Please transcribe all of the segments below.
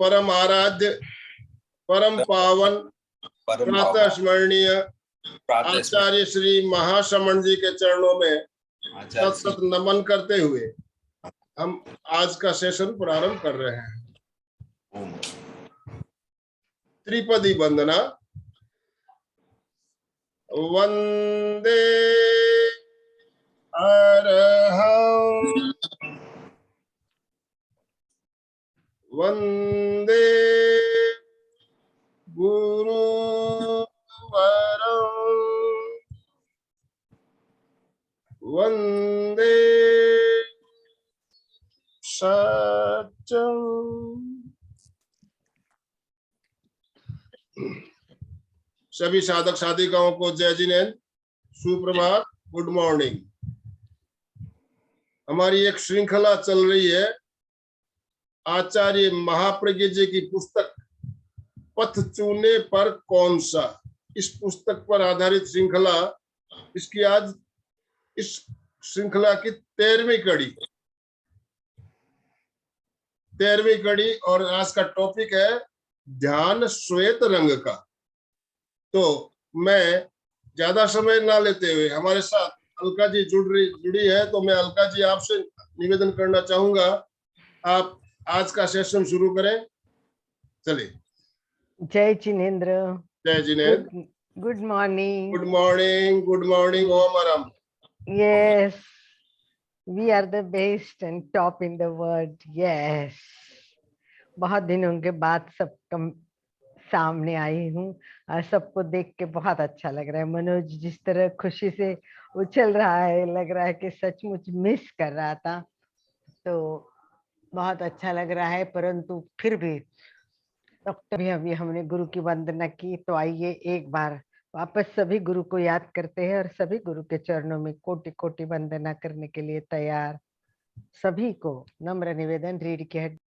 परम आराध्य, परम पावन, प्रातः स्मरणीय आचार्य श्री महाश्रमण जी के चरणों में सतत नमन करते हुए हम आज का सेशन प्रारंभ कर रहे हैं। त्रिपदी वंदना। वंदे अरहं, वंदे गुरुवरं, वंदे सत्यं। सभी साधक साधिकाओं को जय जिनेन्द्र, सुप्रभात, गुड मॉर्निंग। हमारी एक श्रृंखला चल रही है आचार्य महाप्रज्ञ जी की पुस्तक पथ चूने पर कौन सा। इस पुस्तक पर आधारित श्रृंखला, इसकी आज इस श्रृंखला की 13वीं कड़ी और आज का टॉपिक है ध्यान श्वेत रंग का। तो मैं ज्यादा समय ना लेते हुए हमारे साथ अलका जी जुड़ी है, तो मैं अलका जी आपसे निवेदन करना चाहूंगा, आप आज का सेशन शुरू करें। चलिए। जय जिनेन्द्र। जय Jinendra. Good morning. Good morning. Good morning. ओम आराम। Yes, we are the best and top in the world. Yes, बहुत दिनों के बाद सबका सामने आई हूँ और सबको देख के बहुत अच्छा लग रहा है। मनोज जिस तरह खुशी से उछल रहा है, लग रहा है कि सचमुच मिस कर रहा था, तो बहुत अच्छा लग रहा है। परंतु फिर भी अभी अभी हमने गुरु की वंदना की, तो आइए एक बार वापस सभी गुरु को याद करते हैं और सभी गुरु के चरणों में कोटि कोटि वंदना करने के लिए तैयार। सभी को नम्र निवेदन, रीढ़ की हड्डी,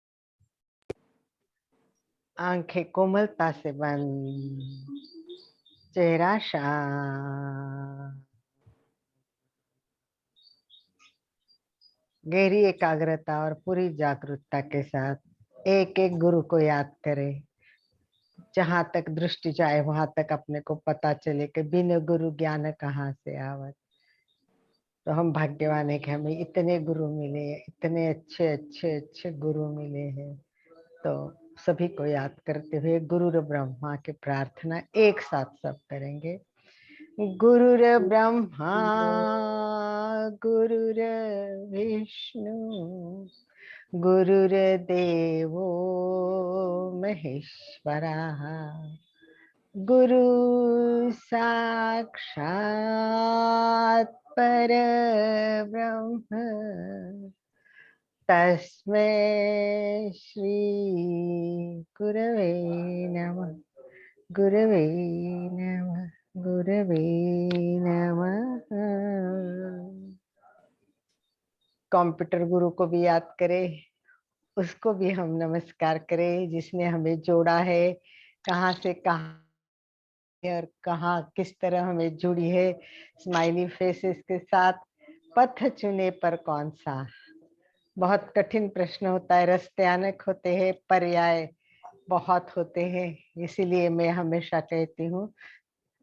आंखें कोमलता से बंद, चेहरा शांत, गहरी एकाग्रता और पूरी जागरूकता के साथ एक एक गुरु को याद करें। जहां तक दृष्टि जाए वहां तक अपने को पता चले कि बिन गुरु ज्ञान कहाँ से आवत। तो हम भाग्यवान है कि हमें इतने गुरु मिले, इतने अच्छे अच्छे अच्छे गुरु मिले हैं। तो सभी को याद करते हुए गुरुर ब्रह्मा की प्रार्थना एक साथ सब करेंगे। गुरुर ब्रह्मा गुरुर विष्णु गुरुर्देवो महेश्वरः गुरु साक्षात् परब्रह्म तस्मै श्री गुरवे नमः। गुरवे नमः। गुरवे नमः। कंप्यूटर गुरु को भी याद करें, उसको भी हम नमस्कार करें, जिसने हमें जोड़ा है, कहाँ से कहाँ और कहाँ किस तरह हमें जुड़ी है स्माइली फेसेस के साथ। पथ चुने पर कौन सा, बहुत कठिन प्रश्न होता है। रास्ते अनेक होते हैं, पर्याय बहुत होते हैं, इसीलिए मैं हमेशा कहती हूँ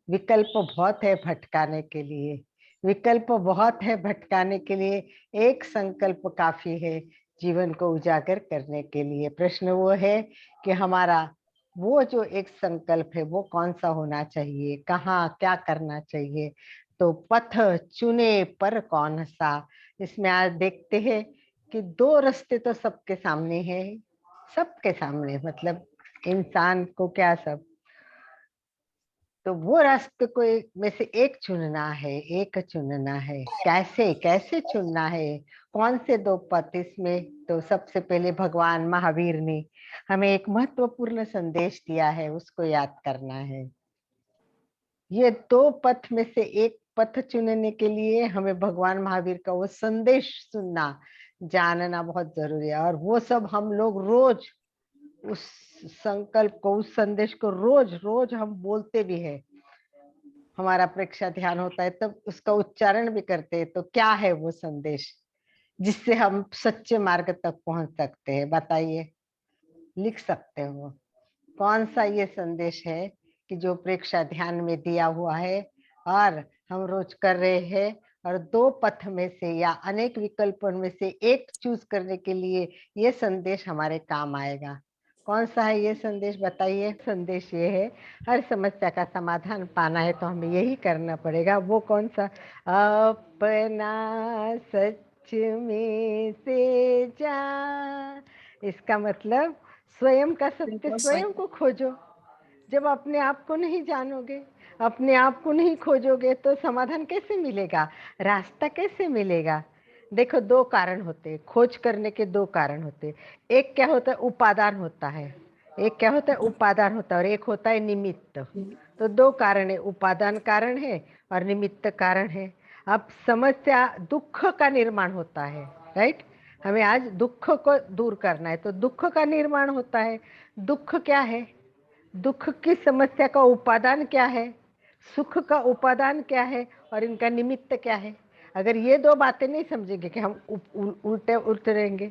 विकल्प बहुत है भटकाने के लिए, विकल्प बहुत है भटकाने के लिए, एक संकल्प काफी है जीवन को उजागर करने के लिए। प्रश्न वो है कि हमारा वो जो एक संकल्प है वो कौन सा होना चाहिए, कहाँ क्या करना चाहिए। तो पथ चुने पर कौन सा, इसमें आज देखते हैं कि दो रास्ते तो सबके सामने हैं, सबके सामने, मतलब इंसान को क्या सब, तो वो रास्ते को में से एक चुनना है, एक चुनना है। कैसे कैसे चुनना है, कौन से दो पथ इसमें। तो सबसे पहले भगवान महावीर ने हमें एक महत्वपूर्ण संदेश दिया है, उसको याद करना है। ये दो पथ में से एक पथ चुनने के लिए हमें भगवान महावीर का वो संदेश सुनना, जानना बहुत जरूरी है। और वो सब हम लोग रोज उस संकल्प को, उस संदेश को रोज रोज हम बोलते भी है। हमारा परीक्षा ध्यान होता है तब उसका उच्चारण भी करते हैं। तो क्या है वो संदेश जिससे हम सच्चे मार्ग तक पहुंच सकते हैं, बताइए। लिख सकते हो। कौन सा ये संदेश है कि जो प्रेक्षा ध्यान में दिया हुआ है और हम रोज कर रहे हैं, और दो पथ में से या अनेक विकल्पों में से एक चूज करने के लिए ये संदेश हमारे काम आएगा। कौन सा है ये संदेश, बताइए। संदेश ये है, हर समस्या का समाधान पाना है तो हमें यही करना पड़ेगा। वो कौन सा, अपना सच में से जा। इसका मतलब स्वयं का सत्य स्वयं को खोजो। जब अपने आप को नहीं जानोगे, अपने आप को नहीं खोजोगे, तो समाधान कैसे मिलेगा, रास्ता कैसे मिलेगा। देखो, दो कारण होते हैं, खोज करने के दो कारण होते हैं। एक क्या होता है, उपादान होता है। एक क्या होता है, उपादान होता है, और एक होता है निमित्त। तो दो कारण है, उपादान कारण है और निमित्त कारण है। अब समस्या दुख का निर्माण होता है, राइट। हमें आज दुख को दूर करना है, तो दुख का निर्माण होता है। दुख क्या है, दुख की समस्या का उपादान क्या है, सुख का उपादान क्या है, और इनका निमित्त क्या है। अगर ये दो बातें नहीं समझेंगे कि हम उल्टे उल्टे रहेंगे।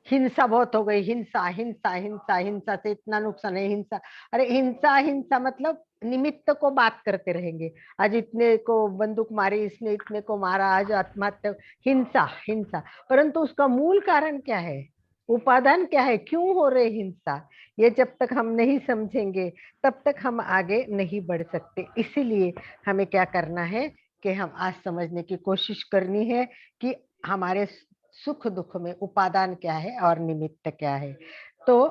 हिंसा बहुत हो गई, हिंसा हिंसा हिंसा, हिंसा से इतना नुकसान है, हिंसा। अरे हिंसा हिंसा मतलब निमित्त को बात करते रहेंगे। आज इतने को बंदूक मारी, इसने इतने को मारा, आज आत्महत्या, हिंसा हिंसा। परंतु उसका मूल कारण क्या है, उपादान क्या है, क्यों हो रहे हिंसा, ये जब तक हम नहीं समझेंगे तब तक हम आगे नहीं बढ़ सकते। इसीलिए हमें क्या करना है कि हम आज समझने की कोशिश करनी है कि हमारे सुख दुख में उपादान क्या है और निमित्त क्या है। तो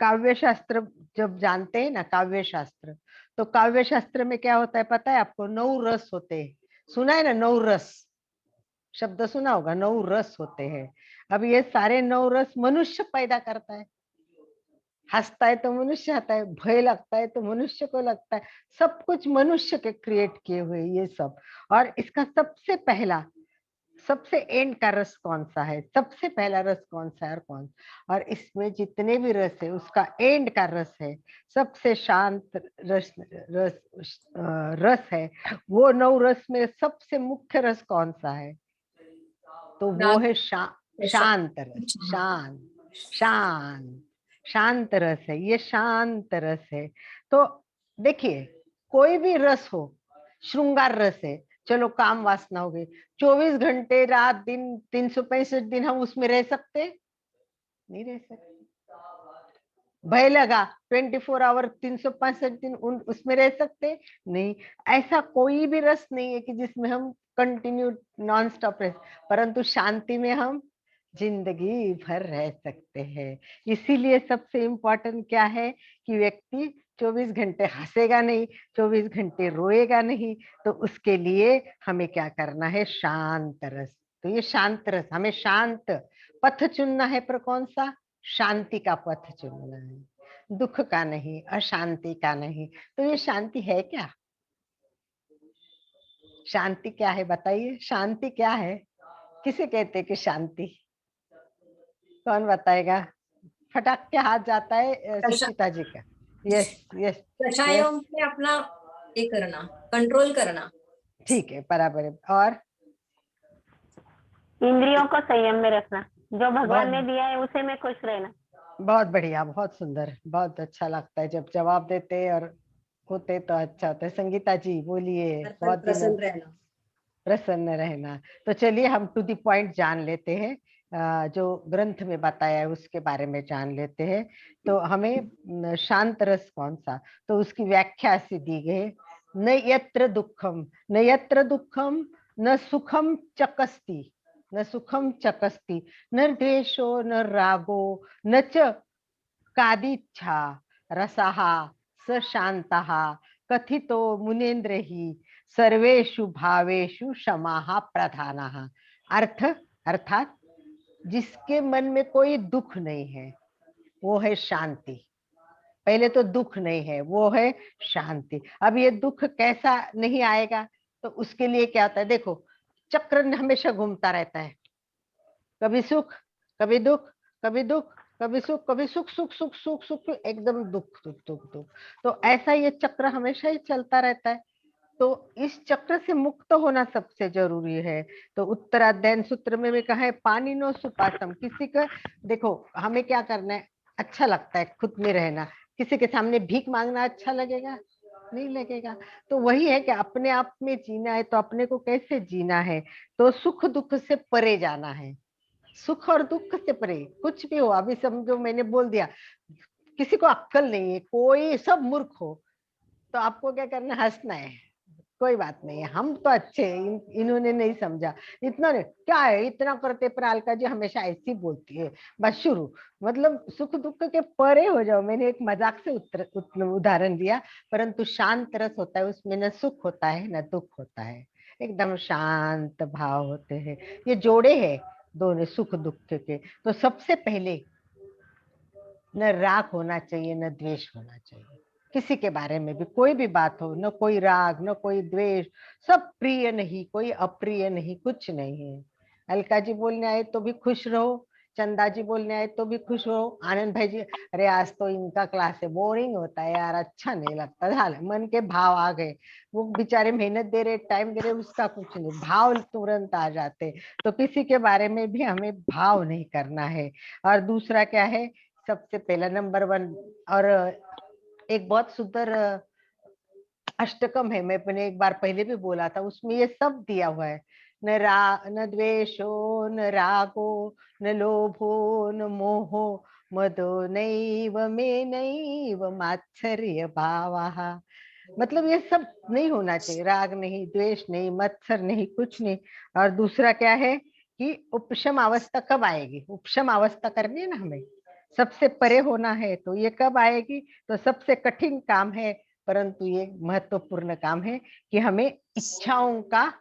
काव्य शास्त्र जब जानते हैं ना, काव्य शास्त्र, तो काव्य शास्त्र में क्या होता है पता है आपको, 9 रस होते हैं। सुना है ना, 9 रस, शब्द सुना होगा, 9 रस होते हैं। अब ये सारे 9 रस मनुष्य पैदा करता है। हंसता है तो मनुष्य आता है, भय लगता है तो मनुष्य को लगता है। सब कुछ मनुष्य के क्रिएट किए हुए ये सब। और इसका सबसे पहला, सबसे एंड का रस कौन सा है, सबसे पहला रस कौन सा है, और इसमें जितने भी रस है उसका एंड का रस है, सबसे शांत रस है। वो 9 रस में सबसे मुख्य रस कौन सा है, तो वो है शांत रस। शांत शांत शांत रस है, ये शांत रस है। तो देखिए, कोई भी रस हो, श्रृंगार रस है, चलो काम वासना हो गई, 24 घंटे रात दिन 365 दिन हम उसमें रह सकते, नहीं रह सकते। भय लगा, 24 आवर 365 दिन उसमें रह सकते, नहीं। ऐसा कोई भी रस नहीं है कि जिसमें हम कंटिन्यू नॉन स्टॉप रह, परंतु शांति में हम जिंदगी भर रह सकते हैं। इसीलिए सबसे इम्पोर्टेंट क्या है कि व्यक्ति 24 घंटे हंसेगा नहीं, 24 घंटे रोएगा नहीं। तो उसके लिए हमें क्या करना है, शांत रस। तो ये शांत रस, हमें शांत पथ चुनना है, पर कौन सा, शांति का पथ चुनना है, दुख का नहीं, अशांति का नहीं। तो ये शांति है क्या, शांति क्या है बताइए, शांति क्या है, किसे कहते हैं कि शांति, कौन बताएगा। फटाक के हाथ जाता है सुचिता जी का। यस यस कषायों यस, में अपना ये करना, कंट्रोल करना। ठीक है, बराबर है। और इंद्रियों को संयम में रखना, जो भगवान ने बहुत दिया है उसे में खुश रहना। बहुत बढ़िया, बहुत सुंदर, बहुत अच्छा लगता है जब जवाब देते और होते तो अच्छा होता है। संगीता जी बोलिए, हर पल बहुत दिनों, प्रसन्न रहना। प्रसन्न रहना। तो चलिए हम टू द पॉइंट जान लेते हैं, जो ग्रंथ में बताया है उसके बारे में जान लेते हैं। तो हमें शांत रस कौन सा, तो उसकी व्याख्या ऐसी दी गई, न यत्र दुखम, न यत्र दुखम, न सुखम चकस्ति, न सुखम चकस्ति, न द्वेषो न रागो, न च कादिच्छा रसः स शान्तः कथितो मुनेन्द्र ही सर्वेषु भावेषु क्षमाः प्रधानः। अर्थ, अर्थात जिसके मन में कोई दुख नहीं है वो है शांति। पहले तो दुख नहीं है, वो है शांति। अब ये दुख कैसा नहीं आएगा, तो उसके लिए क्या होता है, देखो चक्र हमेशा घूमता रहता है, कभी सुख कभी दुख, कभी दुख कभी सुख, कभी सुख सुख सुख सुख सुख, एकदम दुख दुख दुख दुख। तो ऐसा ये चक्र हमेशा ही चलता रहता है। तो इस चक्र से मुक्त होना सबसे जरूरी है। तो उत्तराध्ययन सूत्र में भी कहा है, पानी नो सुपासम, किसी का, देखो हमें क्या करना है, अच्छा लगता है खुद में रहना। किसी के सामने भीख मांगना अच्छा लगेगा? नहीं लगेगा। तो वही है कि अपने आप में जीना है, तो अपने को कैसे जीना है? तो सुख दुख से परे जाना है। सुख और दुख से परे कुछ भी हो, अभी समझो मैंने बोल दिया किसी को अक्ल नहीं है, कोई सब मूर्ख हो, तो आपको क्या करना है? हंसना है। कोई बात नहीं है, हम तो अच्छे हैं, इन्होंने नहीं समझा, इतना नहीं क्या है, इतना करते पर अलका जी हमेशा ऐसी बोलती है, बस शुरू। मतलब सुख दुख के परे हो जाओ। मैंने एक मजाक से उदाहरण दिया, परंतु शांत रस होता है उसमें, न सुख होता है न दुख होता है, एकदम शांत भाव होते हैं। ये जोड़े हैं दोनों सुख दुख के। तो सबसे पहले न राग होना चाहिए न द्वेष होना चाहिए। किसी के बारे में भी कोई भी बात हो, न कोई राग न कोई द्वेष, सब प्रिय नहीं, कोई अप्रिय नहीं, कुछ नहीं है। अलका जी बोलने आए तो भी खुश रहो, चंदा जी बोलने आए तो भी खुश रहो, आनंद भाई जी अरे आज तो इनका क्लास है, बोरिंग होता है यार, अच्छा नहीं लगता, झाल मन के भाव आ गए। वो बेचारे मेहनत दे रहे, टाइम दे रहे, उसका कुछ नहीं, भाव तुरंत आ जाते। तो किसी के बारे में भी हमें भाव नहीं करना है। और दूसरा क्या है, सबसे पहला नंबर 1, और एक बहुत सुंदर अष्टकम है, मैंने एक बार पहले भी बोला था, उसमें ये सब दिया हुआ है। न द्वेषो न रागो न लोभो न मोहो मदो नैव मे नैव मात्सर्य भावः। मतलब ये सब नहीं होना चाहिए, राग नहीं, द्वेष नहीं, मत्सर नहीं, कुछ नहीं। और दूसरा क्या है कि उपशम अवस्था कब आएगी? उपशम अवस्था करनी है ना हमें, सबसे परे होना है, तो ये कब आएगी? तो सबसे कठिन काम है, परंतु ये महत्वपूर्ण काम है कि हमें इच्छाओं का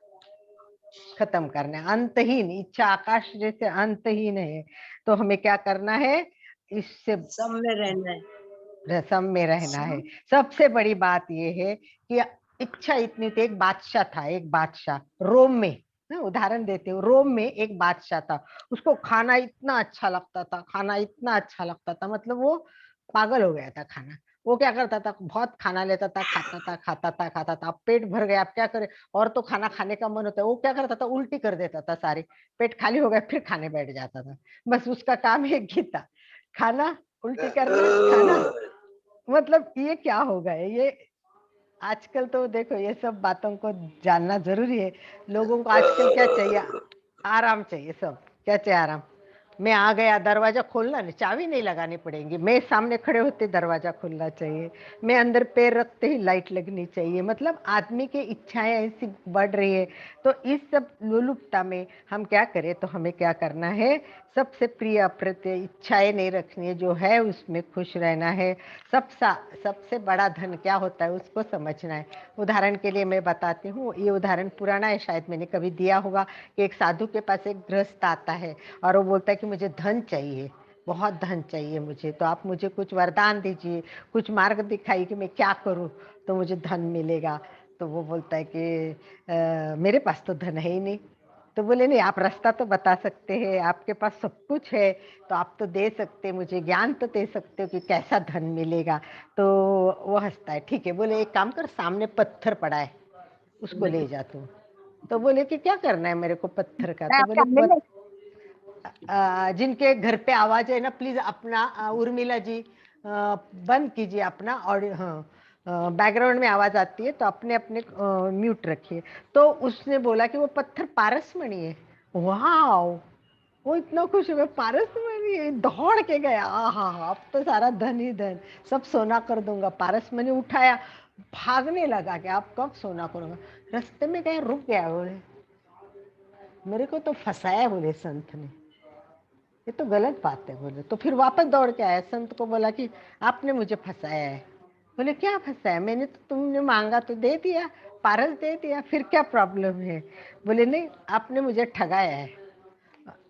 खत्म करना है। अंतहीन इच्छा आकाश जैसे अंतहीन है, तो हमें क्या करना है? इससे सब में रहना है। रसम में रहना है। सबसे बड़ी बात ये है कि इच्छा इतनी थी, एक बादशाह था, एक बादशाह रोम में, उदाहरण देते हो, रोम में एक बादशाह था, उसको खाना इतना अच्छा लगता था, खाना इतना अच्छा लगता था, मतलब वो पागल हो गया था खाना। वो क्या करता था, बहुत खाना लेता था, खाता था खाता था खाता था, अब पेट भर गया, अब क्या करे, और तो खाना खाने का मन होता है, वो क्या करता था, उल्टी कर देता था सारी, पेट खाली हो गया फिर खाने बैठ जाता था। बस उसका काम है गीता, खाना, उल्टी करना, खाना। मतलब ये क्या हो गए ये? आजकल तो देखो ये सब बातों को जानना जरूरी है। लोगों को आजकल क्या चाहिए? आराम चाहिए, सब क्या चाहिए? आराम। मैं आ गया, दरवाजा खोलना नहीं, चाबी नहीं लगानी पड़ेगी, मैं सामने खड़े होते दरवाजा खुलना चाहिए, मैं अंदर पैर रखते ही लाइट लगनी चाहिए। मतलब आदमी की इच्छाएं ऐसी बढ़ रही है। तो इस सब लोलुपता में हम क्या करें? तो हमें क्या करना है? सबसे प्रिय अप्रिय इच्छाएं नहीं रखनी है, जो है उसमें खुश रहना है। सबसे बड़ा धन क्या होता है उसको समझना है। उदाहरण के लिए मैं बताती हूँ, ये उदाहरण पुराना है, शायद मैंने कभी दिया होगा, कि एक साधु के पास एक गृहस्थ आता है और वो बोलता है कि मुझे धन चाहिए, बहुत धन चाहिए मुझे, तो आप मुझे कुछ वरदान दीजिए, कुछ मार्ग दिखाइए कि मैं क्या करूं तो मुझे धन मिलेगा। तो वो बोलता है कि मेरे पास तो धन है ही नहीं। तो बोले नहीं, आप रास्ता तो बता सकते हैं, आपके पास सब कुछ है, तो आप तो दे सकते, मुझे ज्ञान तो दे सकते हो कि कैसा धन मिलेगा। तो वो हंसता है, ठीक है, बोले एक काम कर, सामने पत्थर पड़ा है, उसको ले जा तू। तो बोले कि क्या करना है मेरे को पत्थर का? तो बोले जिनके घर पे आवाज है ना, प्लीज अपना उर्मिला जी बंद कीजिए अपना, और हाँ बैकग्राउंड में आवाज आती है तो अपने अपने म्यूट रखिए। तो उसने बोला कि वो पत्थर पारसमणि है। वाह, वो इतना खुश हुआ, पारसमणि है, दौड़ के गया, हाँ अब तो सारा धन ही धन, सब सोना कर दूंगा। पारसमणि उठाया, भागने लगा कि आप कब सोना करूंगा। रास्ते में कहीं रुक गया, बोले मेरे को तो फंसाया, बोले संत ने, ये तो गलत बात है। बोले तो फिर वापस दौड़ के आया, संत को बोला कि आपने मुझे फंसाया है। बोले क्या फंसाया? मैंने तो, तुमने मांगा तो दे दिया, पारस दे दिया, फिर क्या प्रॉब्लम है? बोले नहीं, आपने मुझे ठगाया है।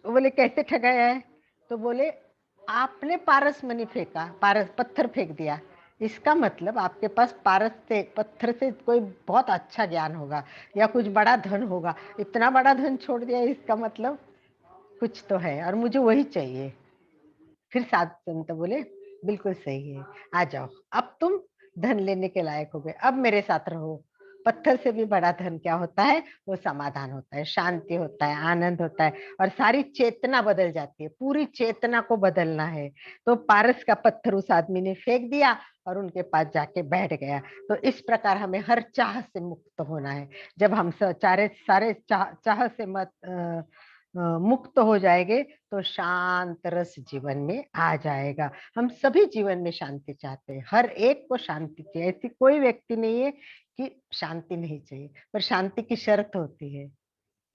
बोले कैसे ठगाया है? तो बोले आपने पारस मनी फेंका, पारस पत्थर फेंक दिया, इसका मतलब आपके पास पारस से, पत्थर से कोई बहुत अच्छा ज्ञान होगा या कुछ बड़ा धन होगा, इतना बड़ा धन छोड़ दिया, इसका मतलब कुछ तो है और मुझे वही चाहिए। फिर साधु संत बोले बिल्कुल सही है, आ जाओ, अब तुम धन लेने के लायक हो गए, अब मेरे साथ रहो। पत्थर से भी बड़ा धन क्या होता है? वो समाधान होता है, शांति होता है, आनंद होता है, और सारी चेतना बदल जाती है। पूरी चेतना को बदलना है। तो पारस का पत्थर उस आदमी ने फेंक दिया और उनके पास जाके बैठ गया। तो इस प्रकार हमें हर चाह से मुक्त होना है। जब हम सारे चाह से मुक्त हो जाएंगे तो शांत रस जीवन में आ जाएगा। हम सभी जीवन में शांति चाहते हैं, हर एक को शांति चाहिए। ऐसी कोई व्यक्ति नहीं है कि शांति नहीं चाहिए, पर शांति की शर्त होती है।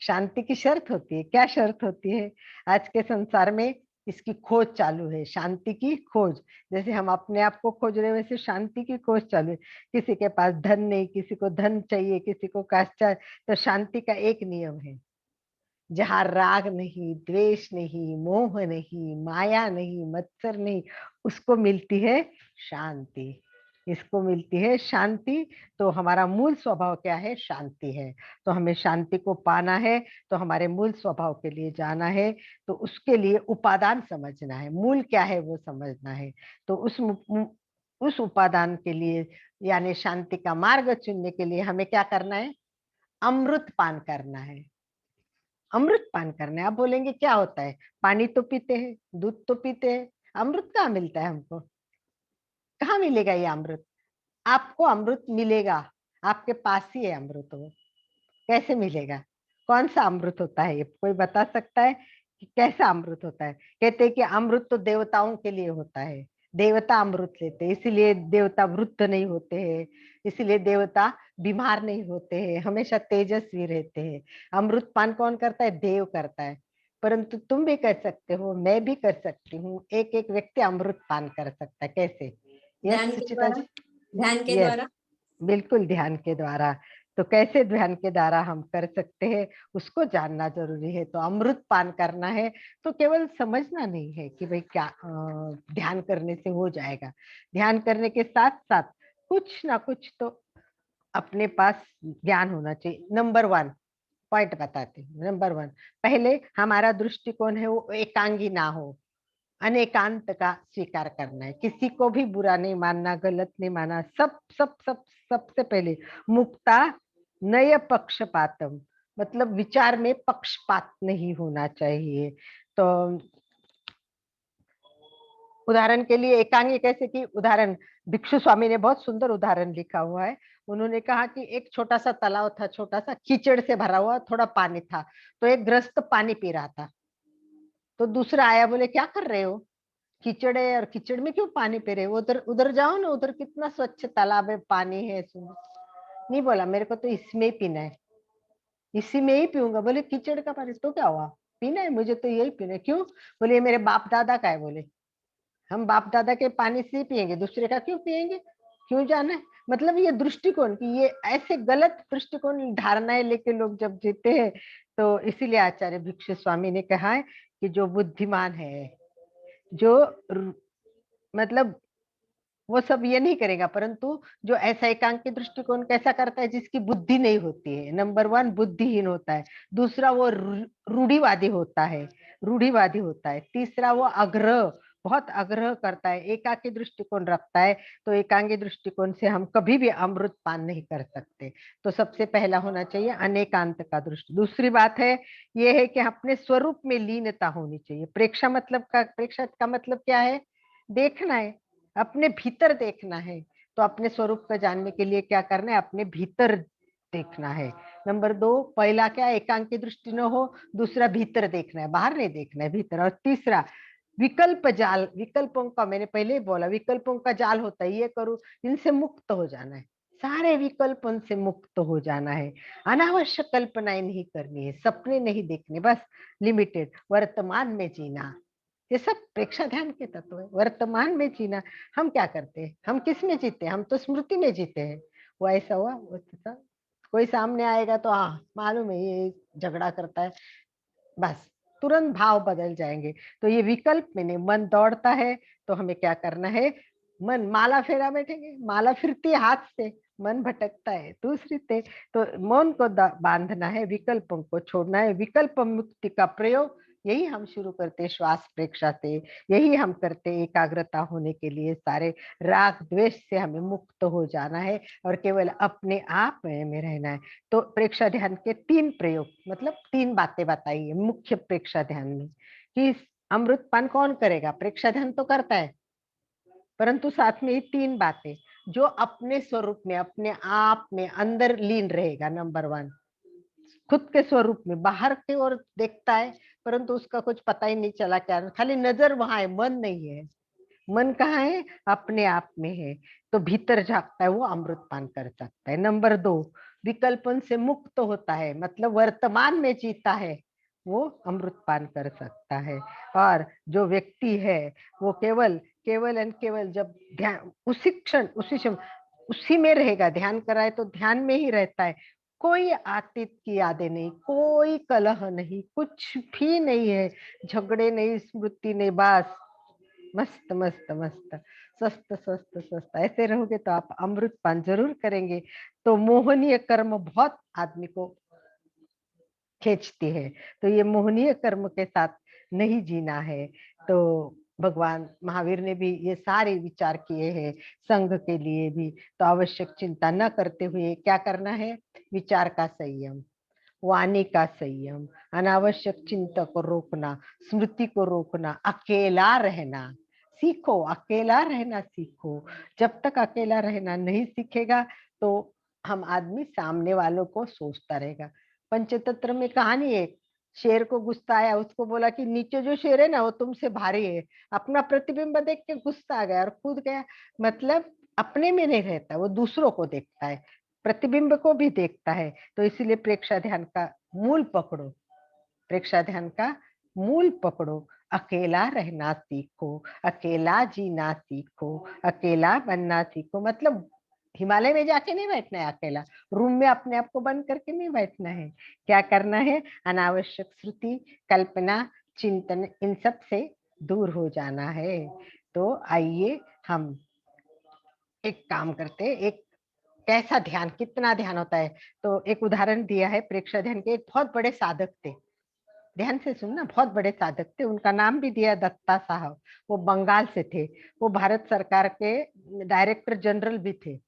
शांति की शर्त होती है। क्या शर्त होती है? आज के संसार में इसकी खोज चालू है, शांति की खोज। जैसे हम अपने आप को खोज रहे हैं, वैसे शांति की खोज चालू है। किसी के पास धन नहीं, किसी को धन चाहिए, किसी को कास्ट चाहिए। तो शांति का एक नियम है, जहाँ राग नहीं, द्वेष नहीं, मोह नहीं, माया नहीं, मत्सर नहीं, उसको मिलती है शांति। इसको मिलती है शांति। तो हमारा मूल स्वभाव क्या है? शांति है। तो हमें शांति को पाना है, तो हमारे मूल स्वभाव के लिए जाना है। तो उसके लिए उपादान समझना है, मूल क्या है वो समझना है। तो उस उपादान के लिए, यानी शांति का मार्ग चुनने के लिए हमें क्या करना है? अमृत पान करना है। अमृत पान करना है। आप बोलेंगे क्या होता है? पानी तो पीते हैं, दूध तो पीते हैं, अमृत कहाँ मिलता है हमको? कहाँ मिलेगा ये अमृत? आपको अमृत मिलेगा, आपके पास ही है अमृत। वो कैसे मिलेगा? कौन सा अमृत होता है ये? कोई बता सकता है कि कैसा अमृत होता है? कहते हैं कि अमृत तो देवताओं के लिए होता है, देवता अमृत लेते हैं, इसीलिए देवता वृद्ध नहीं होते हैं, इसीलिए देवता बीमार नहीं होते हैं, हमेशा तेजस्वी रहते हैं। अमृत पान कौन करता है? देव करता है। परंतु तुम भी कर सकते हो, मैं भी कर सकती हूँ, एक एक व्यक्ति अमृत पान कर सकता है। कैसे? ध्यान यस के सुचिता द्वारा। जी? ध्यान के यस, द्वारा। बिल्कुल ध्यान के द्वारा। तो कैसे ध्यान के द्वारा हम कर सकते हैं, उसको जानना जरूरी है। तो अमृत पान करना है तो केवल समझना नहीं है कि भाई क्या ध्यान करने से हो जाएगा। ध्यान करने के साथ साथ कुछ ना कुछ तो अपने पास ज्ञान होना चाहिए। नंबर 1 पॉइंट बताते हैं। नंबर 1, पहले हमारा दृष्टिकोण है वो एकांगी ना हो, अनेकांत का स्वीकार करना है। किसी को भी बुरा नहीं मानना, गलत नहीं मानना। सब सब सब सबसे पहले मुक्ता नय पक्षपातम, मतलब विचार में पक्षपात नहीं होना चाहिए। तो उदाहरण के लिए एकांगी कैसे की उदाहरण, भिक्षु स्वामी ने बहुत सुंदर उदाहरण लिखा हुआ है। उन्होंने कहा कि एक छोटा सा तालाब था, छोटा सा कीचड़ से भरा हुआ, थोड़ा पानी था। तो एक गृहस्थ पानी पी रहा था। तो दूसरा आया, बोले क्या कर रहे हो? कीचड़ है और कीचड़ में क्यों पानी पी रहे हो? उधर उधर जाओ ना, उधर कितना स्वच्छ तालाब है, पानी है। नहीं, बोला मेरे को तो इसमें ही पीना है, इसी में ही पीऊंगा। बोले कीचड़ का पानी तो क्या हुआ, पीना है मुझे तो यही पीना है। क्यों? बोले ये मेरे बाप दादा का है। बोले हम बाप दादा के पानी से ही पियेंगे, दूसरे का क्यों पियेंगे? क्यों जाना है? मतलब ये दृष्टिकोण की, ये ऐसे गलत दृष्टिकोण धारणाएं लेके लोग जब जीते हैं, तो इसीलिए आचार्य भिक्षु स्वामी ने कहा है कि जो बुद्धिमान है, जो मतलब वो सब ये नहीं करेगा, परंतु जो ऐसा एकांकी दृष्टिकोण कैसा करता है? जिसकी बुद्धि नहीं होती है। नंबर 1 बुद्धिहीन होता है। दूसरा वो रूढ़िवादी होता है, रूढ़िवादी होता है। तीसरा वो आग्रह, बहुत आग्रह करता है, एकाकी दृष्टिकोण रखता है। तो एकांगी दृष्टिकोण से हम कभी भी अमृत पान नहीं कर सकते। तो सबसे पहला होना चाहिए अनेकांत का दृष्टि। दूसरी बात है ये है कि अपने स्वरूप में लीनता होनी चाहिए। प्रेक्षा का मतलब क्या है? देखना है, अपने भीतर देखना है। तो अपने स्वरूप को जानने के लिए क्या करना है? अपने भीतर देखना है। नंबर 2, पहला क्या? एकांकी दृष्टि न हो। दूसरा भीतर देखना है, बाहर नहीं देखना है, भीतर। और तीसरा विकल्प जाल, विकल्पों का मैंने पहले ही बोला, विकल्पों का जाल होता है, ये करूं, इनसे मुक्त हो जाना है। सारे विकल्पों से मुक्त हो जाना है। अनावश्यक कल्पनाएं नहीं करनी है, सपने नहीं देखने, बस लिमिटेड वर्तमान में जीना। ये सब प्रेक्षा ध्यान के तत्व है। वर्तमान में जीना। हम क्या करते हैं? हम किस में जीते हैं? हम तो स्मृति में जीते हैं। वो ऐसा हुआ, वो ऐसा। कोई सामने आएगा तो हाँ मालूम है ये झगड़ा करता है, बस तुरंत भाव बदल जाएंगे। तो ये विकल्प में नहीं, मन दौड़ता है तो हमें क्या करना है? मन माला फेरा बैठेंगे, माला फिरती है हाथ से, मन भटकता है दूसरी से। तो मन को बांधना है, विकल्पों को छोड़ना है। विकल्प मुक्ति का प्रयोग यही हम शुरू करते श्वास प्रेक्षा से, यही हम करते एकाग्रता होने के लिए। सारे राग द्वेष से हमें मुक्त हो जाना है और केवल अपने आप में रहना है। तो प्रेक्षा ध्यान के 3 प्रयोग, मतलब 3 बातें बताइए मुख्य प्रेक्षा ध्यान में कि अमृतपान कौन करेगा। प्रेक्षा ध्यान तो करता है, परंतु साथ में ये 3 बातें जो अपने स्वरूप में, अपने आप में अंदर लीन रहेगा। नंबर 1, खुद के स्वरूप में, बाहर की ओर देखता है परंतु उसका कुछ पता ही नहीं चला, क्या खाली नजर वहां है, मन नहीं है। मन कहाँ है? अपने आप में है। तो भीतर झांकता है, वो अमृतपान कर सकता है। नंबर 2, विकल्पन से मुक्त होता है, मतलब वर्तमान में जीता है, वो अमृतपान कर सकता है। और जो व्यक्ति है वो केवल केवल एंड केवल जब ध्यान उसी क्षण उसी में रहेगा, ध्यान कराए तो ध्यान में ही रहता है। कोई अतीत की यादें नहीं, कोई कलह नहीं, कुछ भी नहीं है, झगड़े नहीं, स्मृति नहीं, बस मस्त मस्त मस्त, स्वस्थ स्वस्थ स्वस्थ। ऐसे रहोगे तो आप अमृतपान जरूर करेंगे। तो मोहनीय कर्म बहुत आदमी को खींचती है, तो ये मोहनीय कर्म के साथ नहीं जीना है। तो भगवान महावीर ने भी ये सारे विचार किए हैं संघ के लिए भी। तो आवश्यक चिंता न करते हुए क्या करना है? विचार का संयम, वाणी का संयम, अनावश्यक चिंता को रोकना, स्मृति को रोकना, अकेला रहना सीखो, अकेला रहना सीखो। जब तक अकेला रहना नहीं सीखेगा तो हम आदमी सामने वालों को सोचता रहेगा। पंचतंत्र में कहानी है, शेर को गुस्सा आया, उसको बोला कि नीचे जो शेर है ना वो तुमसे भारी है। अपना प्रतिबिंब देख के गुस्सा आ गया और कूद गया। मतलब अपने में नहीं रहता, वो दूसरों को देखता है, प्रतिबिंब को भी देखता है। तो इसीलिए प्रेक्षा ध्यान का मूल पकड़ो, प्रेक्षा ध्यान का मूल पकड़ो। अकेला रहना सीखो, अकेला जीना सीखो, अकेला बनना सीखो। मतलब हिमालय में जाके नहीं बैठना है अकेला, रूम में अपने आप को बंद करके नहीं बैठना है। क्या करना है? अनावश्यक श्रुति, कल्पना, चिंतन, इन सब से दूर हो जाना है। तो आइए हम एक काम करते, एक कैसा ध्यान, कितना ध्यान होता है। तो एक उदाहरण दिया है प्रेक्षा ध्यान के। एक बहुत बड़े साधक थे, ध्यान से सुनना, बहुत बड़े साधक थे, उनका नाम भी दिया दत्ता साहब। वो बंगाल से थे, वो भारत सरकार के डायरेक्टर जनरल भी थे।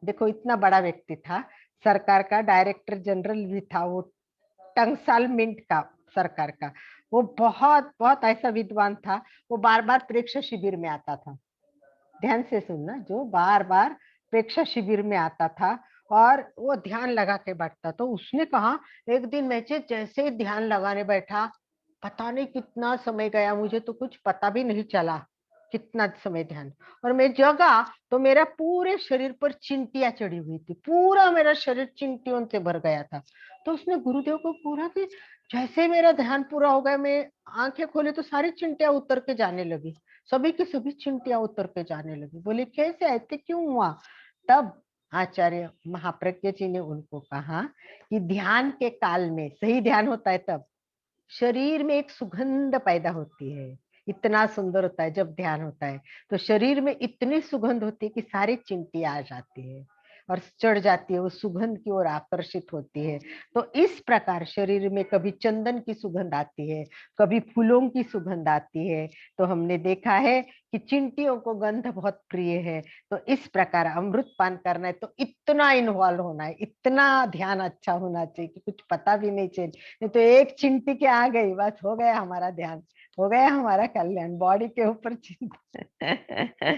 देखो इतना बड़ा व्यक्ति था, सरकार का डायरेक्टर जनरल भी था वो, टंगसाल मिंट का सरकार का। वो बहुत बहुत ऐसा विद्वान था, वो बार बार प्रेक्षा शिविर में आता था। ध्यान से सुनना, जो बार बार प्रेक्षा शिविर में आता था और वो ध्यान लगा के बैठता। तो उसने कहा एक दिन मैं जैसे ध्यान लगाने बैठा, पता नहीं कितना समय गया, मुझे तो कुछ पता भी नहीं चला कितना समय ध्यान। और मैं जगा तो मेरा पूरे शरीर पर चिंटियां चढ़ी हुई थी, पूरा मेरा शरीर चिंटियों से भर गया था। तो उसने गुरुदेव को पूछा कि जैसे मेरा ध्यान पूरा हो गया, मैं आंखें खोले तो सारी चिंटियां उतर के जाने लगी, सभी की सभी चिंटियां उतर के जाने लगी। बोले कैसे, ऐसे क्यों हुआ? तब आचार्य महाप्रज्ञ जी ने उनको कहा कि ध्यान के काल में, सही ध्यान होता है तब शरीर में एक सुगंध पैदा होती है। इतना सुंदर होता है जब ध्यान होता है, तो शरीर में इतनी सुगंध होती है कि सारी चिंटियां आ जाती है और चढ़ जाती है, वो सुगंध की ओर आकर्षित होती है। तो इस प्रकार शरीर में कभी चंदन की सुगंध आती है, कभी फूलों की सुगंध आती है। तो हमने देखा है कि चिंटियों को गंध बहुत प्रिय है। तो इस प्रकार अमृत पान करना है तो इतना इन्वॉल्व होना है, इतना ध्यान अच्छा होना चाहिए कि कुछ पता भी नहीं चले। नहीं तो एक चिंटी के आ गई, बस हो गया हमारा ध्यान, हो गया हमारा कल्याण, बॉडी के ऊपर चिंता।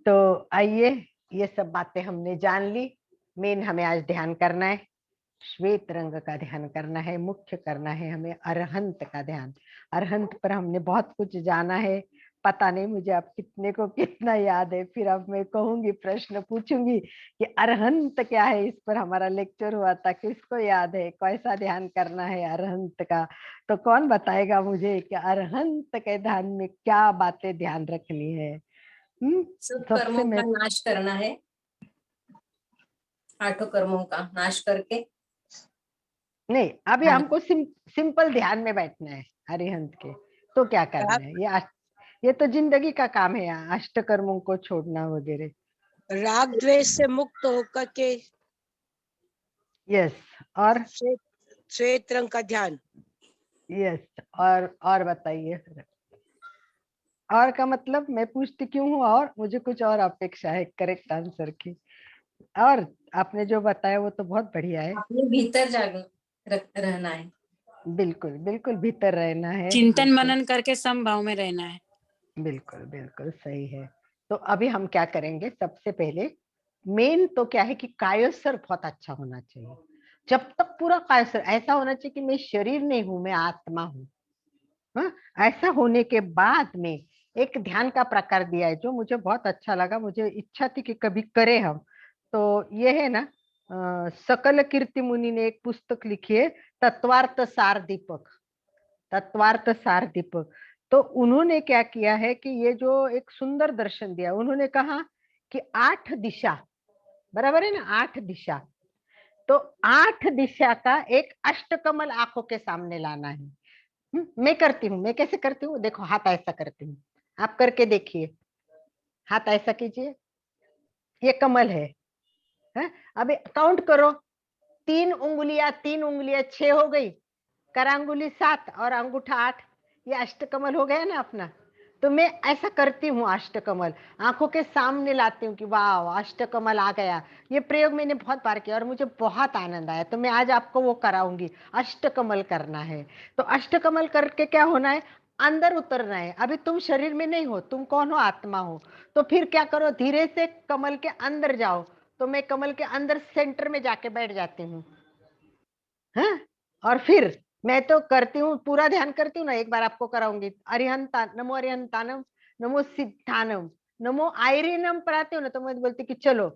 तो आइए, ये सब बातें हमने जान ली। मेन हमें आज ध्यान करना है, श्वेत रंग का ध्यान करना है, मुख्य करना है हमें अरहंत का ध्यान। अरहंत पर हमने बहुत कुछ जाना है, पता नहीं मुझे अब कितने को कितना याद है। फिर अब मैं कहूंगी, प्रश्न पूछूंगी कि अरहंत क्या है। इस पर हमारा लेक्चर हुआ था, किसको याद है कैसा ध्यान करना है अरहंत का? तो कौन बताएगा मुझे कि अरहंत के ध्यान में क्या बातें ध्यान रखनी है? सब सबसे कर्मों का मैं नाश करना है, 8 कर्मों का नाश करके। नहीं, अभी हाँ, हमको सिंपल ध्यान में बैठना है अरिहंत के। तो क्या करना है? ये तो जिंदगी का काम है, अष्ट कर्मों को छोड़ना वगैरह। राग द्वेष से मुक्त होकर के यस, और श्वेत रंग का ध्यान। यस। और बताइए फिर। और का मतलब मैं पूछती क्यों हूँ, और मुझे कुछ और अपेक्षा है करेक्ट आंसर की। और आपने जो बताया वो तो बहुत बढ़िया है। अपने भीतर रहना है। बिल्कुल बिल्कुल भीतर रहना है चिंतन हमको। मनन करके समभाव में रहना है। बिल्कुल बिल्कुल सही है। तो अभी हम क्या करेंगे, सबसे पहले मेन तो क्या है कि कायोस्वर बहुत अच्छा होना चाहिए। जब तक पूरा कायोस्वर ऐसा होना चाहिए कि मैं शरीर नहीं हूं, मैं आत्मा हूँ। हाँ, ऐसा होने के बाद में एक ध्यान का प्रकार दिया है जो मुझे बहुत अच्छा लगा, मुझे इच्छा थी कि कभी करें हम। तो ये है ना, सकल कीर्ति मुनि ने एक पुस्तक लिखी है, तत्वार्थ सार दीपक। तत्वार्थ सार दीपक। तो उन्होंने क्या किया है कि ये जो एक सुंदर दर्शन दिया, उन्होंने कहा कि 8 दिशा, बराबर है ना, 8 दिशा। तो 8 दिशा का एक अष्टकमल आंखों के सामने लाना है। मैं करती हूँ, मैं कैसे करती हूँ, देखो हाथ ऐसा करती हूँ, आप करके देखिए। हाथ ऐसा कीजिए, ये कमल है? अभी काउंट करो, 3 उंगलियां 6 हो गई, करांगुली 7 और अंगूठा 8, ये अष्टकमल हो गया ना अपना। तो मैं ऐसा करती हूँ, अष्टकमल आंखों के सामने लाती हूँ कि वाह अष्टकमल आ गया। ये प्रयोग मैंने बहुत बार किया और मुझे बहुत आनंद आया, तो मैं आज आपको वो कराऊंगी। अष्टकमल करना है। तो अष्टकमल करके क्या होना है, अंदर उतरना है। अभी तुम शरीर में नहीं हो, तुम कौन हो, आत्मा हो। तो फिर क्या करो, धीरे से कमल के अंदर जाओ। तो मैं कमल के अंदर सेंटर में जाके बैठ जाती हूँ। हाँ, और फिर मैं तो करती हूँ, पूरा ध्यान करती हूँ ना, एक बार आपको कराऊंगी। अरिहंता नमो, अरिहंतानम नमो, सिद्धानम नमो, आयरिनम पर आती हूँ ना, तो मैं बोलती कि चलो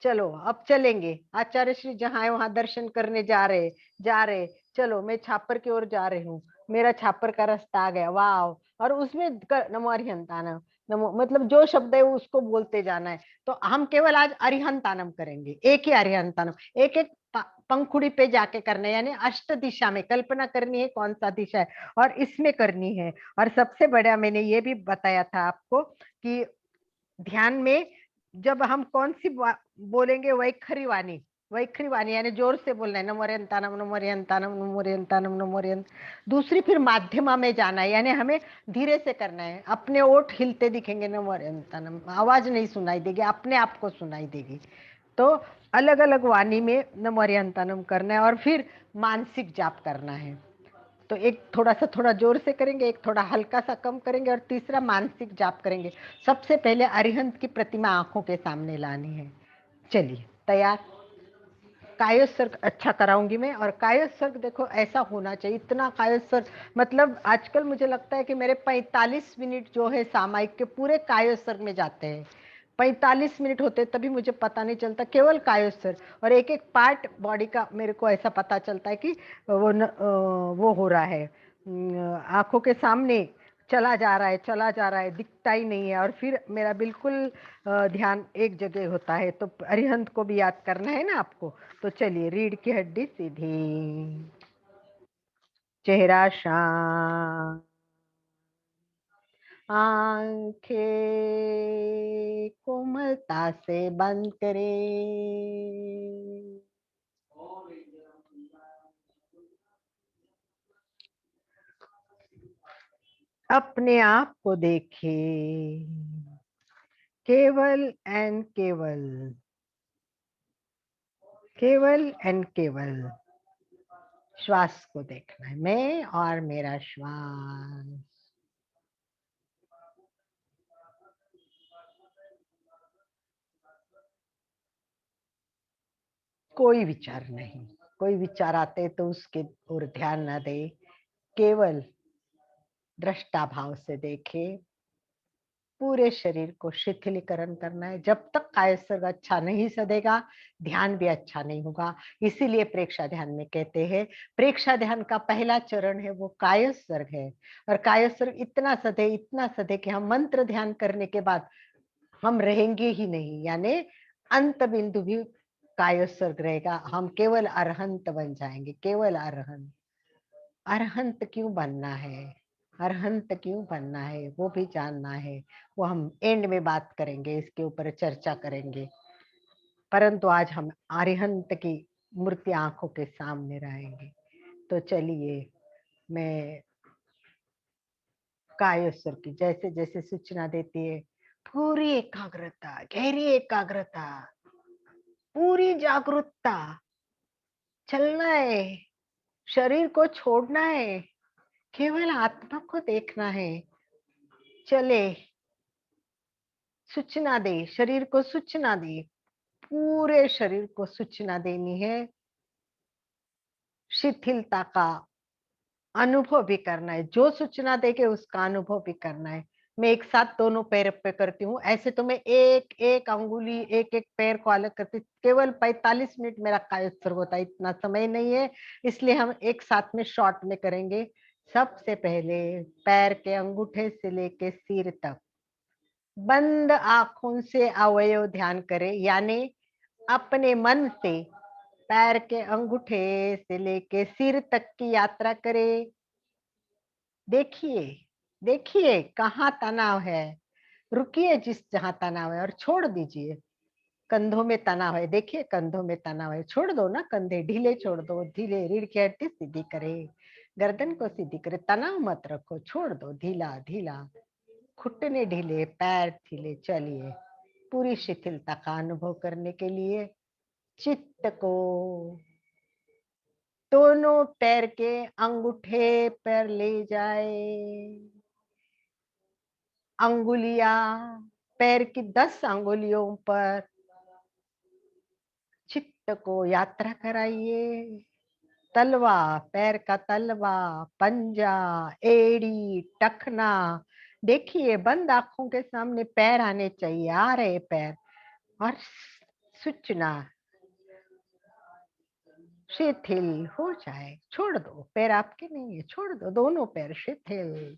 चलो अब चलेंगे, आचार्य श्री जहाँ है वहां दर्शन करने जा रहे। चलो मैं छापर की ओर जा रही हूँ, मेरा छापर का रास्ता आ गया, वाह। और उसमें नमो अरिहंतानम नमो, मतलब जो शब्द है उसको बोलते जाना है। तो हम केवल आज अरिहंतानम करेंगे, एक ही अरिहंतानम, एक एक पंखुड़ी पे जाके करना है, यानी अष्ट दिशा में कल्पना करनी है कौन सा दिशा है और इसमें करनी है। और सबसे बड़ा मैंने ये भी बताया था आपको कि ध्यान में जब हम कौन सी बोलेंगे, वैखरी वाणी यानी जोर से बोलना है, नमोरियंतानम नमोरियंतानम नमोरियंतानम नमोरियंत। दूसरी फिर माध्यमा में जाना है, यानी हमें धीरे से करना है, अपने ओठ हिलते दिखेंगे, नमोरियंतानम, आवाज नहीं सुनाई देगी, अपने आप को सुनाई देगी। तो अलग अलग वाणी में नमोरियंतानम करना है और फिर मानसिक जाप करना है। तो एक थोड़ा जोर से करेंगे, एक थोड़ा हल्का सा कम करेंगे और तीसरा मानसिक जाप करेंगे। सबसे पहले अरिहंत की प्रतिमा आंखों के सामने लानी है। चलिए तैयार। कायोत्सर्ग अच्छा कराऊंगी मैं। और कायोत्सर्ग देखो ऐसा होना चाहिए, इतना कायोत्सर्ग, मतलब आजकल मुझे लगता है कि मेरे 45 मिनट जो है सामायिक के पूरे कायोत्सर्ग में जाते हैं। 45 मिनट होते तभी मुझे पता नहीं चलता, केवल कायोत्सर्ग। और एक एक पार्ट बॉडी का मेरे को ऐसा पता चलता है कि वो हो रहा है, आंखों के सामने चला जा रहा है, दिखता ही नहीं है। और फिर मेरा बिल्कुल ध्यान एक जगह होता है। तो अरिहंत को भी याद करना है ना आपको। तो चलिए, रीढ़ की हड्डी सीधी, चेहरा शांत, आंखें कोमलता से बंद करें। अपने आप को देखे, केवल एंड केवल, केवल एंड केवल श्वास को देखना है, मैं और मेरा श्वास। कोई विचार नहीं, कोई विचार आते तो उसके ओर ध्यान न दे, केवल दृष्टा भाव से देखे। पूरे शरीर को शिथिलीकरण करना है। जब तक कायसर्ग अच्छा नहीं सदेगा, ध्यान भी अच्छा नहीं होगा। इसीलिए प्रेक्षा ध्यान में कहते हैं, प्रेक्षा ध्यान का पहला चरण है वो कायसर्ग है। और कायसर्ग इतना सदे कि हम मंत्र ध्यान करने के बाद हम रहेंगे ही नहीं, यानी अंत बिंदु भी कायसर्ग रहेगा। हम केवल अरहंत बन जाएंगे, केवल अरहंत। अरहंत क्यों बनना है, अरहंत क्यों बनना है वो भी जानना है। वो हम एंड में बात करेंगे, इसके ऊपर चर्चा करेंगे। परंतु आज हम अरिहंत की मूर्ति आंखों के सामने रहेंगे। तो चलिए मैं कायोस्वर की जैसे जैसे सूचना देती है, पूरी एकाग्रता, गहरी एकाग्रता, पूरी जागरूकता, चलना है, शरीर को छोड़ना है, केवल आत्मा को देखना है। चले, सूचना दे, शरीर को सूचना दे, पूरे शरीर को सूचना देनी है। शिथिलता का अनुभव भी करना है, जो सूचना देके उसका अनुभव भी करना है। मैं एक साथ दोनों पैर पे करती हूँ, ऐसे तो मैं एक एक अंगुली, एक एक पैर को अलग करती, केवल 45 मिनट मेरा कायोत्सर्ग होता है, इतना समय नहीं है, इसलिए हम एक साथ में शॉर्ट में करेंगे। सबसे पहले पैर के अंगूठे से लेके सिर तक बंद आंखों से अवयव ध्यान करें, यानी अपने मन से पैर के अंगूठे से लेके सिर तक की यात्रा करें। देखिए, देखिए कहाँ तनाव है, रुकिए जिस जहां तनाव है और छोड़ दीजिए। कंधों में तनाव है, देखिए कंधों में तनाव है, छोड़ दो ना, कंधे ढीले छोड़ दो, ढीले, रीढ़ की हड्डी सीधी करे, गर्दन को सीधी करे, तनाव मत रखो, छोड़ दो, ढीला ढीला, घुटने ढीले, पैर ढीले। चलिए, पूरी शिथिलता का अनुभव करने के लिए चित्त को दोनों पैर के अंगूठे पर ले जाए। अंगुलियां पैर की 10 अंगुलियों पर चित्त को यात्रा कराइए। तलवा, पैर का तलवा, पंजा, एड़ी, टखना, देखिए बंद आंखों के सामने पैर आने चाहिए, आ रहे पैर। और सूचना शिथिल हो जाए, छोड़ दो, पैर आपके नहीं है, छोड़ दो, दोनों पैर शिथिल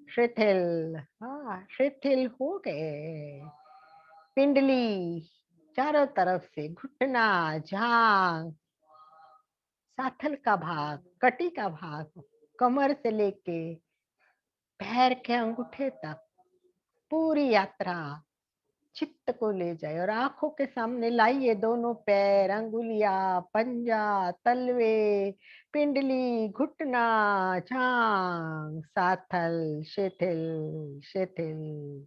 शिथिल, हाँ शिथिल हो गए। पिंडली चारों तरफ से, घुटना, जांग, साथल का भाग, कटी का भाग, कमर से लेके पैर के अंगूठे तक पूरी यात्रा चित्त को ले जाए और आंखों के सामने लाइए दोनों पैर, अंगुलियां, पंजा, तलवे, पिंडली, घुटना, जांग, साथल, शिथिल शिथिल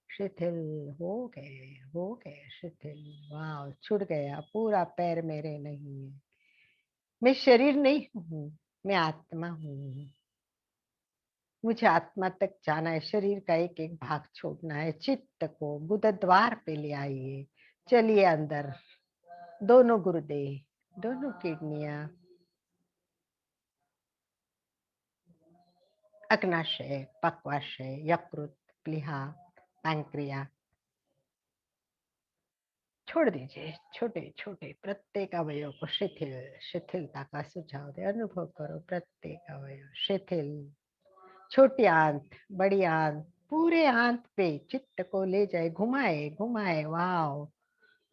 शिथिल हो गए शिथिल। वाह, छूट गया, पूरा पैर मेरे नहीं है, मैं शरीर नहीं हूँ, मैं आत्मा हूँ, मुझे आत्मा तक जाना है, शरीर का एक एक भाग छोड़ना है। चित्त को गुदद्वार पे ले आइए, चलिए अंदर, दोनों गुर्दे, दोनों किडनियां, अग्नाशय, पक्वाशय, यकृत, प्लीहा, पैंक्रिया, छोड़ दीजिए। छोटे छोटे प्रत्येक अवयव को शिथिल, शिथिलता का सुझाव दे, अनुभव करो प्रत्येक अवयव शिथिल। छोटी आंत, बड़ी आंत, पूरे आंत पे चित्त को ले जाए, घुमाए घुमाए, वाव,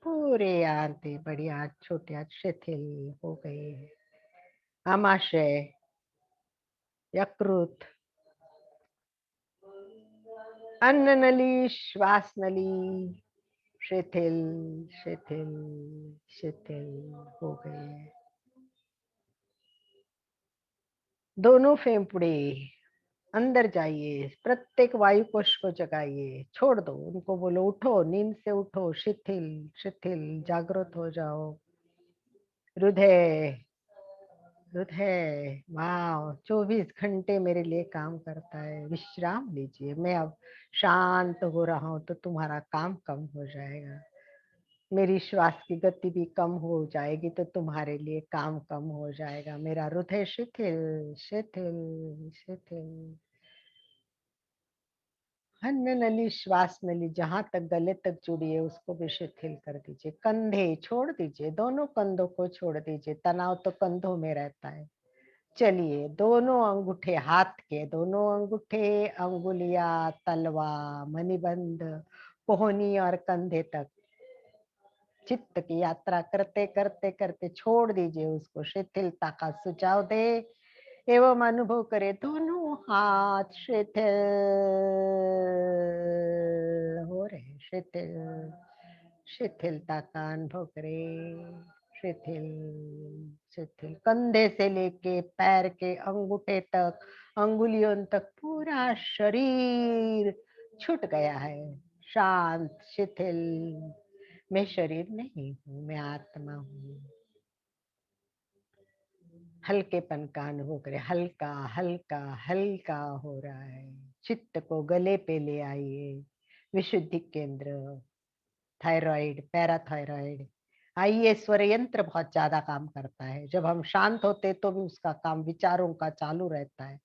पूरे आंत, बड़ी आंत, छोटी आंत शिथिल हो गई। आमाशय, यकृत, अन्न नली, श्वास नली, शिथिल शिथिल शिथिल हो गए। दोनों फेफड़े अंदर जाइए, प्रत्येक वायु कोश को जगाइए, छोड़ दो, उनको बोलो उठो, नींद से उठो, शिथिल शिथिल, जागृत हो जाओ। हृदय, हृदय, वाह, 24 घंटे मेरे लिए काम करता है, विश्राम लीजिए, मैं अब शांत हो रहा हूं तो तुम्हारा काम कम हो जाएगा, मेरी श्वास की गति भी कम हो जाएगी तो तुम्हारे लिए काम कम हो जाएगा। मेरा हृदय शिथिल शिथिल शिथिल। अन्न नली, श्वास नली जहां तक गले तक जुड़ी है उसको भी शिथिल कर दीजिए। कंधे छोड़ दीजिए, दोनों कंधों को छोड़ दीजिए, तनाव तो कंधों में रहता है। चलिए, दोनों अंगूठे हाथ के, दोनों अंगूठे, अंगुलियां, तलवा, मणिबंध, कोहनी और कंधे तक चित्त की यात्रा करते करते करते छोड़ दीजिए उसको, शिथिलता का सुझाव दे एवं अनुभव करे दोनों हाथ शिथिल हो रहे, शिथिल, शिथिलता का अनुभव करे, शिथिल शिथिल, कंधे से लेके पैर के अंगूठे तक, अंगुलियों तक पूरा शरीर छूट गया है, शांत शिथिल। मैं शरीर नहीं हूँ, मैं आत्मा हूँ। हल्केपन का अनुभव करें, हल्का हल्का हल्का हो रहा है। चित्त को गले पे ले आइए, विशुद्धि केंद्र, थायराइड, पैराथायराइड। आइए, स्वर यंत्र बहुत ज्यादा काम करता है। जब हम शांत होते तो भी उसका काम विचारों का चालू रहता है।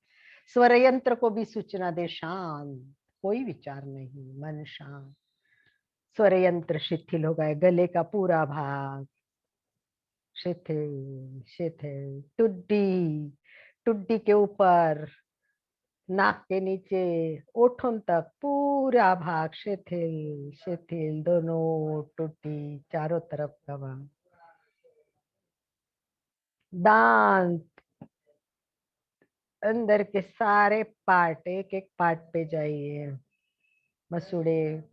स्वर यंत्र को भी सूचना दे शांत, कोई विचार नहीं, मन शांत। स्वर यंत्र शिथिल हो गए, गले का पूरा भाग शिथिल शिथिल। टुड्डी, टुड्डी के ऊपर, नाक के नीचे, ओठों तक पूरा भाग शिथिल शिथिल। दोनों टुड्डी, चारों तरफ का भाग। दांत, अंदर के सारे पार्ट, एक एक पार्ट पे जाइए। मसूड़े,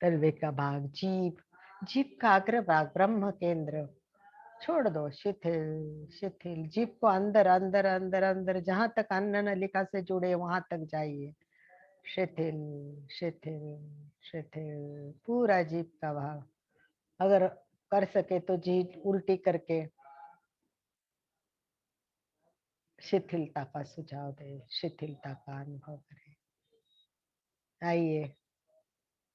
तलवे का भाग, जीभ, जीभ का अग्र भाग, ब्रह्म केंद्र, छोड़ दो शिथिल शिथिल। जीभ को अंदर अंदर अंदर अंदर, जहां तक अन्न नलिका से जुड़े वहां तक जाइए। शिथिल शिथिल शिथिल, पूरा जीभ का भाग। अगर कर सके तो जीभ उल्टी करके शिथिलता का सुझाव दे, शिथिलता का अनुभव करें। आइए,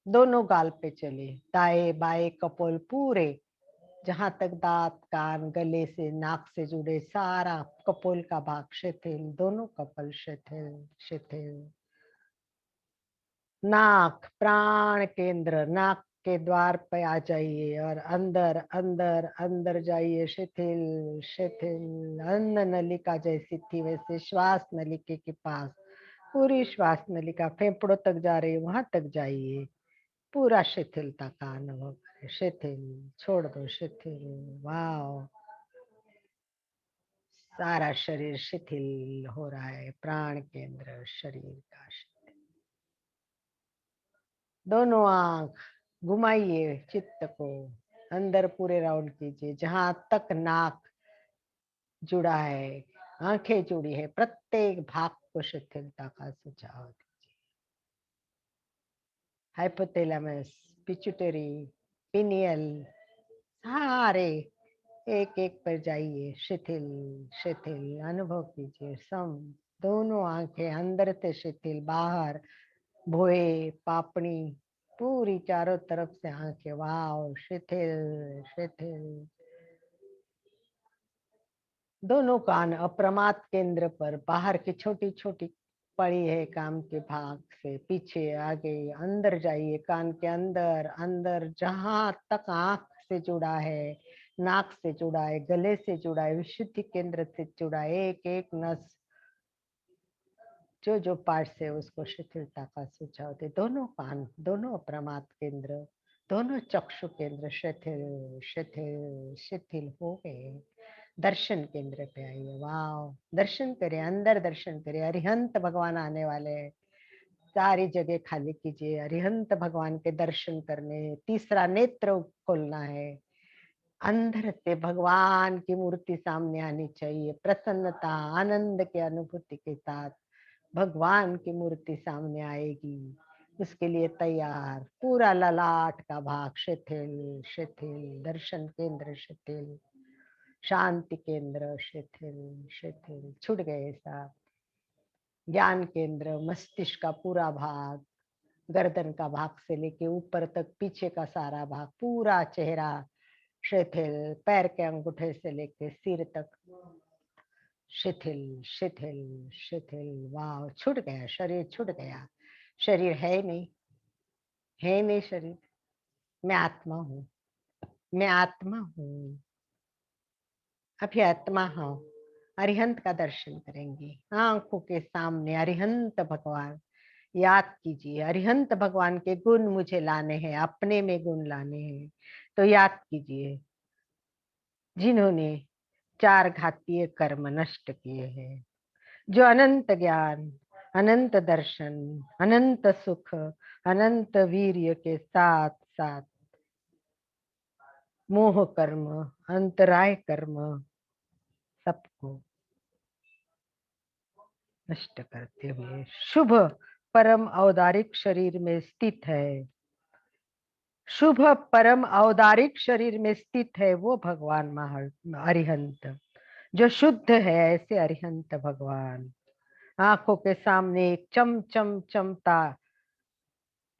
दोनों गाल पे चले, दाएं बाएं कपोल पूरे, जहां तक दांत, कान, गले से, नाक से जुड़े सारा कपोल का भाग शिथिल। दोनों कपोल शिथिल शिथिल। नाक, प्राण केंद्र, नाक के द्वार पे आ जाइए और अंदर अंदर अंदर जाइए, शिथिल शिथिल। अन्न नलिका जैसी थी वैसे श्वास नलिके के पास, पूरी श्वास नलिका फेफड़ों तक जा रही है, वहां तक जाइए। पूरा शिथिलता का अनुभव करें। शिथिल, छोड़ दो शिथिल। वाह, सारा शरीर शिथिल हो रहा है। प्राण केंद्र शरीर का शिथिल। दोनों आंख घुमाइए, चित्त को अंदर पूरे राउंड कीजिए, जहां तक नाक जुड़ा है, आंखें जुड़ी है, प्रत्येक भाग को शिथिलता का सुझाव दीजिए। हाइपोथैलेमस, पिट्यूटरी, पिनियल, सारे एक एक पर जाइए, शिथिल शिथिल अनुभव कीजिए। सम, दोनों आंखें अंदर से शिथिल, बाहर भोए, पापड़ी, पूरी चारों तरफ से आंखें, वाव, शिथिल शिथिल। दोनों कान अप्रमाद केंद्र पर, बाहर की छोटी छोटी पड़ी है काम के भाग से, पीछे आगे अंदर जाइए, कान के अंदर अंदर, जहां तक आंख से जुड़ा है, नाक से जुड़ा है, गले से जुड़ा है, विशुद्धि केंद्र से जुड़ा है, एक एक नस, जो जो पार्ट से उसको शिथिलता का सुझाव दे। दोनों कान, दोनों अप्रमाद केंद्र, दोनों चक्षु केंद्र शिथिल शिथिल शिथिल हो गए। दर्शन केंद्र पे आइए, वाह, दर्शन करें, अंदर दर्शन करें। अरिहंत भगवान आने वाले हैं, सारी जगह खाली कीजिए, अरिहंत भगवान के दर्शन करने। तीसरा नेत्र खोलना है, अंदर से भगवान की मूर्ति सामने आनी चाहिए। प्रसन्नता, आनंद के अनुभूति के साथ भगवान की मूर्ति सामने आएगी, उसके लिए तैयार। पूरा ललाट का भाग शिथिल शिथिल, दर्शन केंद्र शिथिल, शांति केंद्र शिथिल शिथिल, छूट गए साहब। ज्ञान केंद्र, मस्तिष्क का पूरा भाग, गर्दन का भाग से लेके ऊपर तक, पीछे का सारा भाग, पूरा चेहरा शिथिल, पैर के अंगूठे से लेके सिर तक शिथिल शिथिल शिथिल। वाह, छूट गया, शरीर छूट गया। शरीर है नहीं, है नहीं शरीर। मैं आत्मा हूँ, मैं आत्मा हूँ, अभी आत्मा हूँ। अरिहंत का दर्शन करेंगे, आंखों के सामने अरिहंत भगवान याद कीजिए। अरिहंत भगवान के गुण मुझे लाने हैं, अपने में गुण लाने हैं, तो याद कीजिए। जिन्होंने चार घातीय कर्म नष्ट किए हैं, जो अनंत ज्ञान, अनंत दर्शन, अनंत सुख, अनंत वीर्य के साथ साथ मोह कर्म, अंतराय कर्म सबको नष्ट करते हुए शुभ परम औदारिक शरीर में स्थित है। शुभ परम औदारिक शरीर में स्थित है वो भगवान अरिहंत, जो शुद्ध है ऐसे अरिहंत भगवान। आंखों के सामने एक चम चम चमता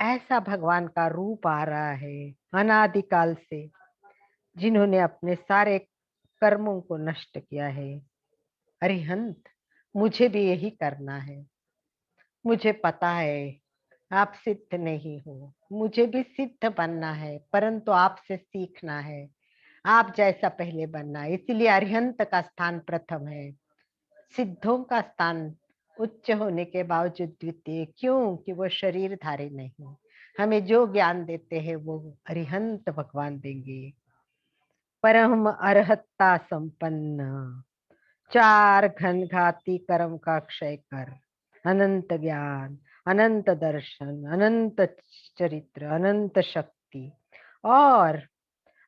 ऐसा भगवान का रूप आ रहा है अनादिकाल से, जिन्होंने अपने सारे कर्मों को नष्ट किया है। अरिहंत, मुझे भी यही करना है। मुझे पता है आप सिद्ध नहीं हो, मुझे भी सिद्ध बनना है, परंतु आपसे सीखना है, आप जैसा पहले बनना है। इसलिए अरिहंत का स्थान प्रथम है, सिद्धों का स्थान उच्च होने के बावजूद द्वितीय। क्यों? कि वो शरीरधारी नहीं। हमें जो ज्ञान देते हैं वो अरिहंत भगवान देंगे। परम अरहत्ता संपन्न, चार घनघाती कर्म का क्षय कर, अनंत ज्ञान, अनंत दर्शन, अनंत चरित्र, अनंत शक्ति और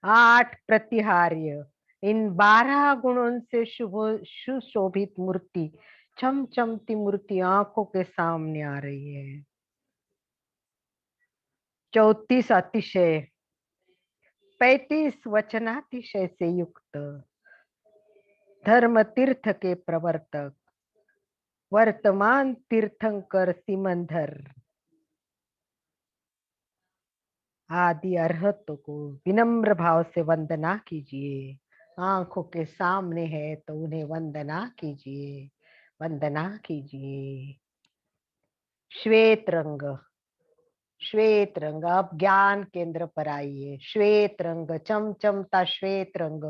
8 प्रतिहार्य, इन 12 गुणों से शुभ सुशोभित मूर्ति, चमचमती मूर्ति आंखों के सामने आ रही है। 34 अतिशय, 35 वचनातिशय से युक्त धर्म तीर्थ के प्रवर्तक, वर्तमान तीर्थंकर सिमंदर आदि अरहतों को विनम्र भाव से वंदना कीजिए। आंखों के सामने है तो उन्हें वंदना कीजिए, वंदना कीजिए। श्वेत रंग, श्वेत रंग, अब ज्ञान केंद्र पर आइए। श्वेत रंग, चमचमता श्वेत रंग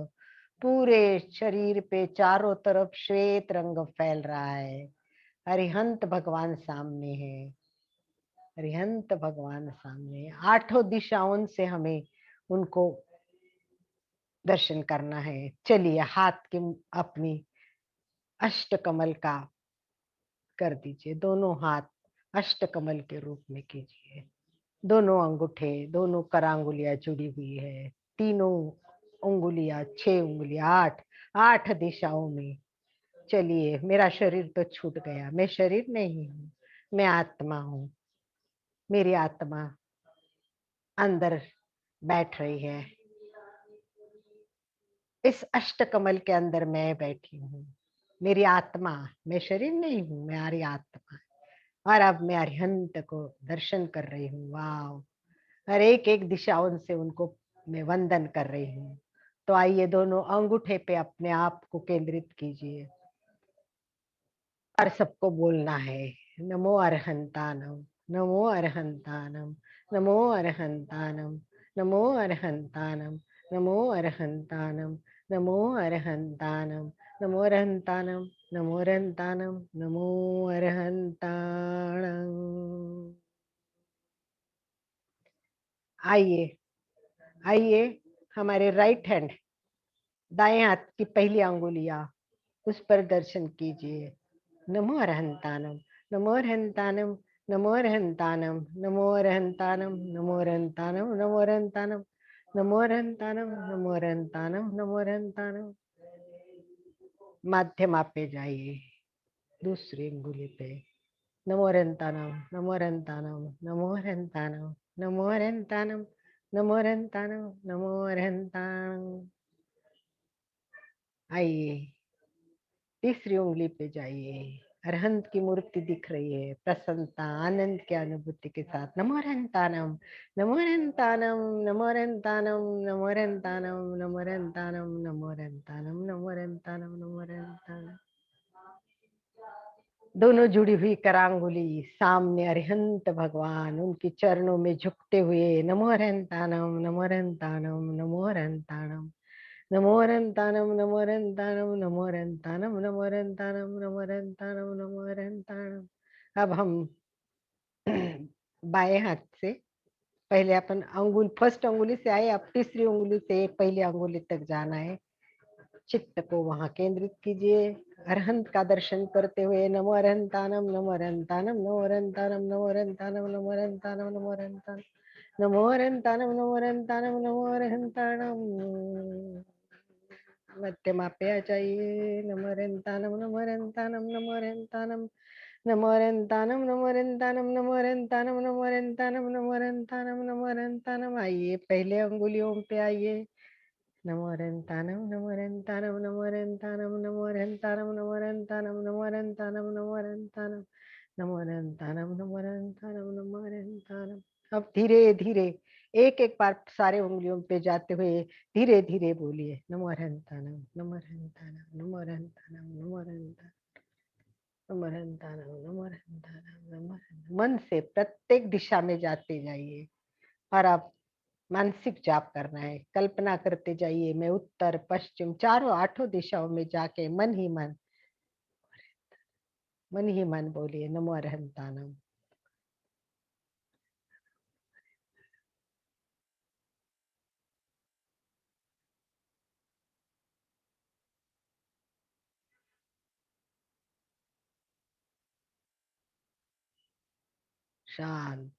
पूरे शरीर पे चारों तरफ श्वेत रंग फैल रहा है। अरिहंत भगवान सामने है, अरिहंत भगवान सामने। 8 दिशाओं से हमें उनको दर्शन करना है। चलिए हाथ की अपनी अष्टकमल का कर दीजिए, दोनों हाथ अष्टकमल के रूप में कीजिए। दोनों अंगूठे, दोनों करांगुलियां जुड़ी हुई है, तीनों उंगलियां, 6 उंगलियां, 8 दिशाओं में। चलिए, मेरा शरीर तो छूट गया, मैं शरीर नहीं हूँ, मैं आत्मा हूँ। मेरी आत्मा अंदर बैठ रही है, इस अष्टकमल के अंदर मैं बैठी हूँ। मेरी आत्मा, मैं शरीर नहीं हूँ, मेरी आत्मा। और अब मैं अरिहंत को दर्शन कर रही हूँ। वाह! और एक एक दिशाओं से उनको मैं वंदन कर रही हूँ। तो आइए दोनों अंगूठे पे अपने आप को केंद्रित कीजिए और सबको बोलना है, नमो अरहंतानम, नमो अरहंतानम, नमो अरहंतानम, नमो अरहंतानम, नमो अरहंतानम, नमो अरहंतानम, नमो अरहंतानम, नमो अरहंतानम, नमो अरहंतानम। आइए आइए, हमारे राइट हैंड, दाएं हाथ की पहली अंगुलियां, उस पर दर्शन कीजिए। नमो अरहंतानम, नमो अरहंतानम, नमो अरहंतानम, नमो अरहंतानम, नमो अरहंतानम, नमो अरहंतानम, नमो अरहंतानम, नमो अरहंतानम, नमो अरहंतानम। माध्यम पे जाइए, दूसरी अंगुली पे। नमो अरहंतानम, नमो अरहंतानम, नमो अरहंतानम, नमो अरहंतानम, नमो अरहंतानम, नमो अरहंतानम। आइए, तीसरी उंगली पे जाइए। अरहंत की मूर्ति दिख रही है, प्रसन्नता आनंद की अनुभूति के साथ। नमो अरहंतानम, नमो अरहंतानम, नमो अरहंतानम, नमो अरहंतानम, नमो अरहंतानम, नमो अरहंतानम, नमो अरहंतानम, नमो अरहंतानम। दोनों जुड़ी हुई करांगुली सामने अरिहंत भगवान, उनके चरणों में झुकते हुए। नमो अरहंतानम, नमो अरहंतानम, नमो अरहंतानम, नमो अरहंतानम, नमो अरहंतानम, नमो अरहंतानम, नमो अरहंतानम, नमो अरहंतानम, नमो अरहंतानम। अब हम बाएं हाथ से पहले अपन अंगुल, फर्स्ट अंगुली से आए, अब तीसरी उंगली से पहली अंगुली तक जाना है। चित्त को वहां केंद्रित कीजिए, अरहंत का दर्शन करते हुए। नमो अरहंतानम, नमो अरहंतानम, नमो अरहंतानम, नमो अरहंतानम, नमो अरहंतानम, नमो अरहंतानम, नमो हरन्तानं नमो हरन्तानं नमो हरन्तानं मध्यमा पे आ जाइए नमो हरन्तानं नमो हरन्तानं नमो हरन्तानं नमो हरन्तानं नमो हरन्तानं नमो हरन्तानं नमो हरन्तानं नमो हरन्तानं नमो हरन्तानं आइए पहले अंगुलियों पे आइए नमो हरन्तानं नमो हरन्तानं नमो हरन्तानं नमो हरन्तानं नमो हरन्तानं नमो हरन्तानं नमो हरन्तानं नमो हरन्तानं नमो हरन्तानं नमो हरन्तानं। अब धीरे धीरे एक एक बार सारे उंगलियों पे जाते हुए धीरे धीरे बोलिए नमो हरन्तानं नमो हरन्तानं नमो हरन्तानं नमो हरन्तानं नमो हरन्तानं नमो हरन्तानं नमो हरन्तानं। मन से प्रत्येक दिशा में जाते जाइए और आप मानसिक जाप करना है। कल्पना करते जाइए मैं उत्तर पश्चिम चारों आठों दिशाओं में जाके मन ही मन बोलिए नमो अरहंतानम। शांत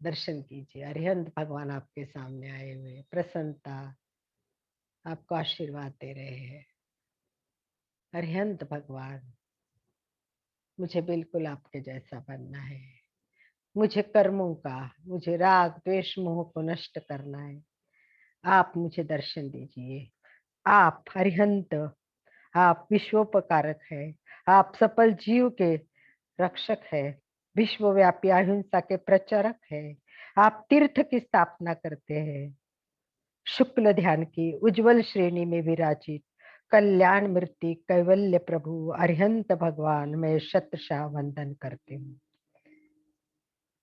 दर्शन कीजिए, अरिहंत भगवान आपके सामने आए हुए, प्रसन्नता आपको आशीर्वाद दे रहे हैं। अरिहंत भगवान, मुझे बिल्कुल आपके जैसा बनना है। मुझे कर्मों का, मुझे राग द्वेष मोह को नष्ट करना है। आप मुझे दर्शन दीजिए। आप अरिहंत, आप विश्वोपकारक है, आप सफल जीव के रक्षक है, विश्वव्यापी अहिंसा के प्रचारक है। आप तीर्थ की स्थापना करते हैं। शुक्ल ध्यान की उज्जवल श्रेणी में विराजित कल्याण मूर्ति कैवल्य प्रभु अरिहंत भगवान मैं शतशः वंदन करती हूँ।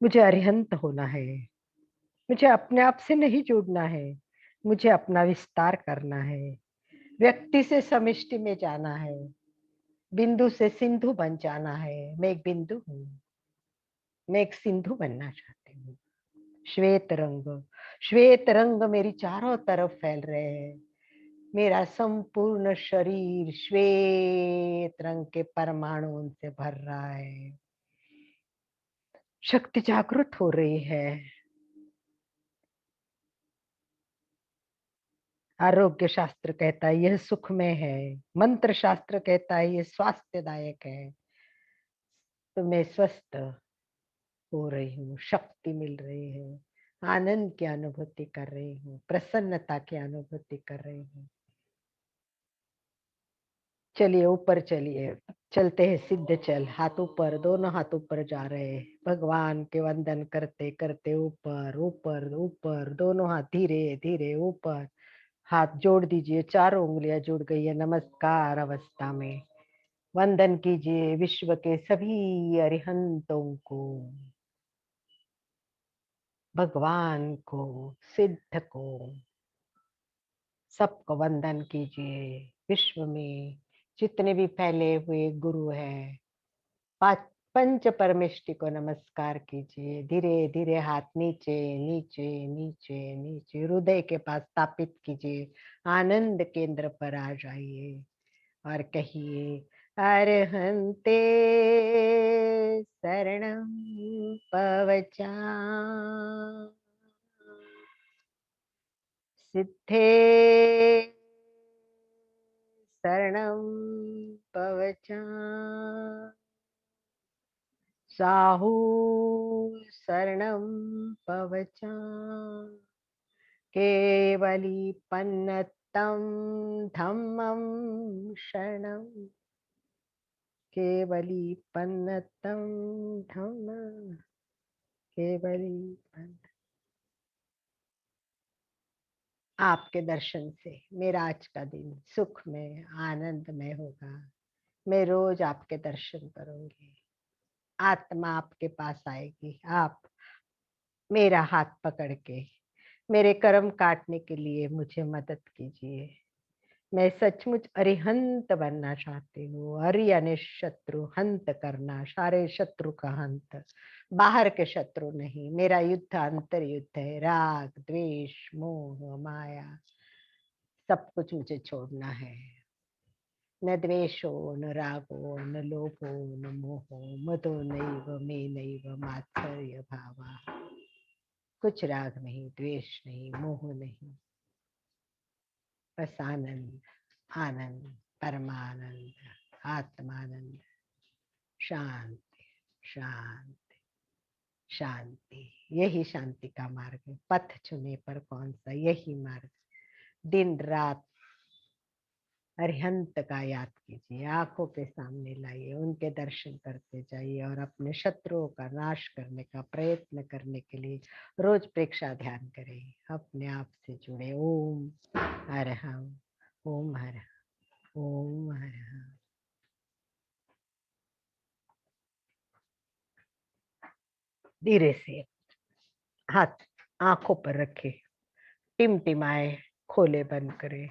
मुझे अरिहंत होना है। मुझे अपने आप से नहीं जुड़ना है। मुझे अपना विस्तार करना है। व्यक्ति से समिष्टि में जाना है। बिंदु से सिंधु बन जाना है। मैं एक बिंदु हूँ, मैं एक सिंधु बनना चाहती हूँ। श्वेत रंग मेरी चारों तरफ फैल रहे हैं। मेरा संपूर्ण शरीर श्वेत रंग के परमाणुओं से भर रहा है। शक्ति जागृत हो रही है। आरोग्य शास्त्र कहता है यह सुखमय है। मंत्र शास्त्र कहता है यह स्वास्थ्यदायक है। तो मैं स्वस्थ हो रही हूँ, शक्ति मिल रही है, आनंद की अनुभूति कर रही हूँ, प्रसन्नता की अनुभूति कर रही हूँ। चलिए ऊपर चलिए, चलते हैं सिद्ध चल। हाथ ऊपर, दोनों हाथ ऊपर जा रहे हैं। भगवान के वंदन करते करते ऊपर ऊपर ऊपर, दोनों हाथ धीरे धीरे ऊपर। हाथ जोड़ दीजिए, चारों उंगलियां जुड़ गई है नमस्कार अवस्था में। वंदन कीजिए विश्व के सभी अरिहंतों को, भगवान को, सिद्ध को, सबको वंदन कीजिए। विश्व में जितने भी फैले हुए गुरु हैं, पंच परमेष्टि को नमस्कार कीजिए। धीरे धीरे हाथ नीचे नीचे नीचे नीचे हृदय के पास स्थापित कीजिए। आनंद केंद्र पर आ जाइए और कहिए अरहंते शरणं पवचा सिद्धे शरणं पवचा साहू शरणं पवचा केवली पन्नतं धम्मं शरणं केवली पन्नतं धम्मं केवली पन्नतं। आपके दर्शन से मेरा आज का दिन सुख में आनंद में होगा। मैं रोज आपके दर्शन करूंगी। आत्मा आपके पास आएगी। आप मेरा हाथ पकड़ के मेरे कर्म काटने के लिए मुझे मदद कीजिए। मैं सचमुच अरिहंत बनना चाहती हूँ। अरि यानी शत्रु, हंत करना, सारे शत्रु का हंत, बाहर के शत्रु नहीं। मेरा युद्ध अंतर युद्ध है। राग द्वेष मोह माया सब कुछ मुझे छोड़ना है। न द्वेषो न रागो न लोभो न मोहो मदो नैव मे नैव मात्सर्य भावा। कुछ राग नहीं, द्वेष नहीं, मोह नहीं, बस आनंद, आनंद, परमानंद, आत्मानंद, शांति, शांति, शांति। यही शांति का मार्ग है। पथ चुने पर कौन सा, यही मार्ग। दिन रात अरिहंत का याद कीजिए, आंखों के सामने लाइए, उनके दर्शन करते जाइए और अपने शत्रुओं का नाश करने का प्रयत्न करने के लिए रोज प्रेक्षा ध्यान करें। अपने आप से जुड़े। ओम अरहम, ओम अरहम, ओम अरहम। धीरे से हाथ आंखों पर रखे, टिमटिमाए, खोले बंद करे,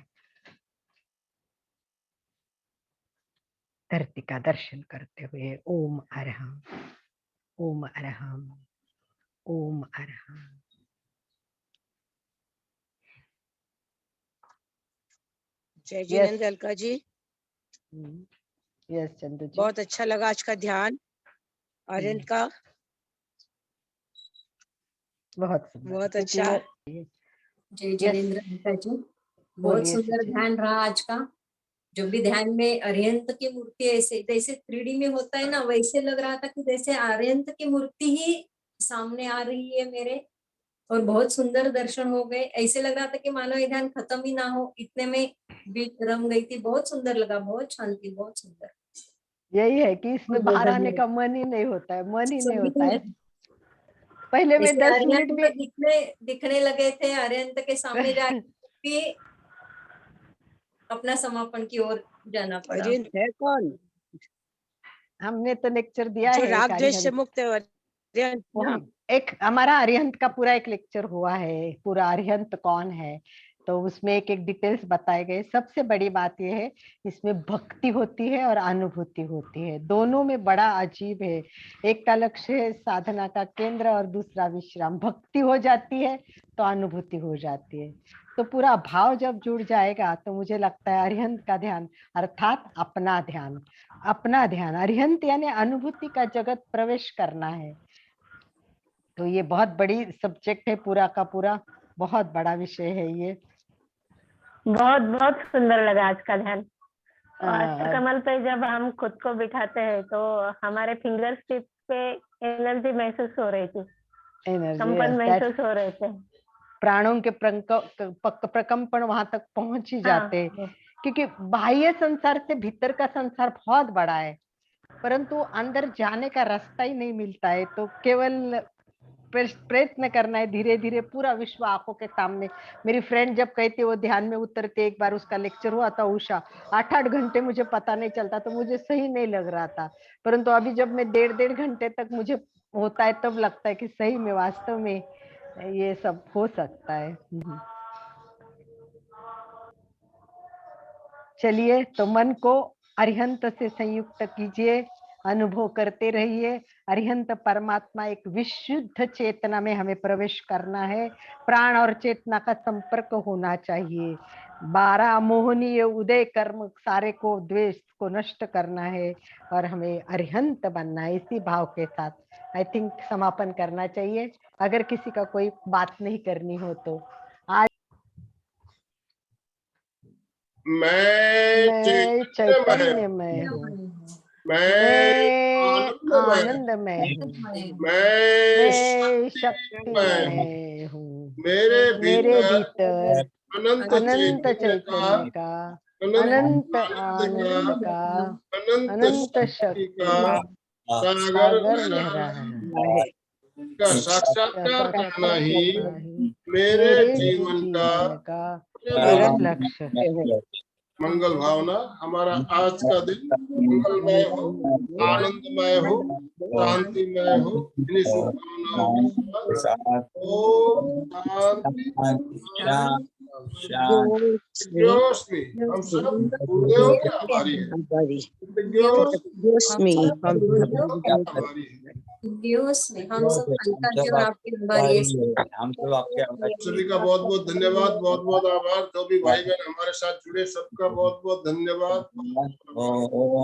धरती का दर्शन करते हुए ओम अरहम, ओम अरहम, ओम अरहम। जय जिनेंद्र अलका जी, यस चंदू जी, बहुत अच्छा लगा आज का ध्यान अरिहंत का। बहुत सुंदर, बहुत क्योंकि अच्छा। वो जय जिनेंद्र अलका जी, बहुत बोलिए सुंदर सचिन। ध्यान रहा आज का। जो भी ध्यान में अरिहंत की मूर्ति ऐसे जैसे 3D में होता है ना, वैसे लग रहा था कि जैसे अरिहंत की मूर्ति ही सामने आ रही है मेरे, और बहुत सुंदर दर्शन हो गए। ऐसे लग रहा था कि मानो ये ध्यान खत्म ही ना हो, इतने में बीच रम गई थी। बहुत सुंदर लगा, बहुत शांति, बहुत सुंदर। यही है कि इसमें बाहर आने का मन ही नहीं होता है, मन ही नहीं होता है। सभी पहले मैं जैसे 10 मिनट अरिहंत भी दिखने लगे थे, अरिहंत के सामने जाके अपना समापन की ओर जाना पड़ा। अरिहंत है कौन? हमने तो लेक्चर दिया जो है राग एक द्वेष से अरिहंत। मुक्त है अरिहंत ना? एक हमारा अरिहंत का पूरा एक लेक्चर हुआ है, पूरा अरिहंत कौन है, तो उसमें एक एक डिटेल्स बताए गए। सबसे बड़ी बात यह है, इसमें भक्ति होती है और अनुभूति होती है, दोनों में बड़ा अजीब है। एक का लक्ष्य है साधना का केंद्र और दूसरा विश्राम। भक्ति हो जाती है तो अनुभूति हो जाती है, तो पूरा भाव जब जुड़ जाएगा तो मुझे लगता है अरिहंत का ध्यान अर्थात अपना ध्यान, अपना ध्यान। अरिहंत यानी अनुभूति का जगत प्रवेश करना है। तो ये बहुत बड़ी सब्जेक्ट है, पूरा का पूरा बहुत बड़ा विषय है ये। बहुत बहुत सुंदर लगा आज का ध्यान। हाँ, कमल पे जब हम खुद को बिठाते हैं तो हमारे फिंगर टिप पे एनर्जी महसूस हो रही थी, कंपन महसूस हो रहे थे। प्राणों के प्रकंपन वहां तक पहुंच ही जाते हैं, हाँ, क्योंकि बाह्य संसार से भीतर का संसार बहुत बड़ा है, परंतु अंदर जाने का रास्ता ही नहीं मिलता है। तो केवल प्रयत्न करना है, धीरे धीरे पूरा विश्व आंखों के सामने। मेरी फ्रेंड जब कहती वो ध्यान में उतरते, एक बार उसका लेक्चर हुआ था उषा, 8-8 घंटे मुझे पता नहीं चलता, तो मुझे सही नहीं लग रहा था, परंतु अभी जब मैं 1.5 घंटे तक मुझे होता है तब लगता है कि सही में वास्तव में ये सब हो सकता है। चलिए, तो मन को अरिहंत से संयुक्त कीजिए, अनुभव करते रहिए। अरिहंत परमात्मा एक विशुद्ध चेतना में हमें प्रवेश करना है, प्राण और चेतना का संपर्क होना चाहिए। 12 मोहनीय उदय कर्म सारे को, द्वेष को नष्ट करना है और हमें अरिहंत बनना है। इसी भाव के साथ आई थिंक समापन करना चाहिए, अगर किसी का कोई बात नहीं करनी हो तो। आज मैं चैतन्यमय हूँ, मैं मैं आनंदमय आनंदमय हूँ, मैं मैं शक्तिमय हूँ, मेरे मेरे भीतर भीतर अनंत अनंत चैतन्य चैतन्य का, अनंत अनंत आनंद आनंद का का, अनंत अनंत शक्ति शक्ति का का सागर सागर लहरा लहरा है है। का साक्षात्कार करना ही मेरे मेरे जीवन का जीवन का परम परम लक्ष्य। लक्ष्य। मंगल भावना, हमारा आज का दिन मंगलमय हो, आनंदमय हो, शांतिमय हो। इन्हीं शुभकामनाओं के साथ ओम शांति विद्योस्मि। हम सब गुरुदेव के आभारी हैं। विद्योस्मि आभारी हैं। हम सब अलका जी और आपके आभारी हैं। हम सब आपके सभी का बहुत बहुत धन्यवाद, बहुत बहुत आभार। जो भी भाई बहन हमारे साथ जुड़े सबका बहुत बहुत धन्यवाद।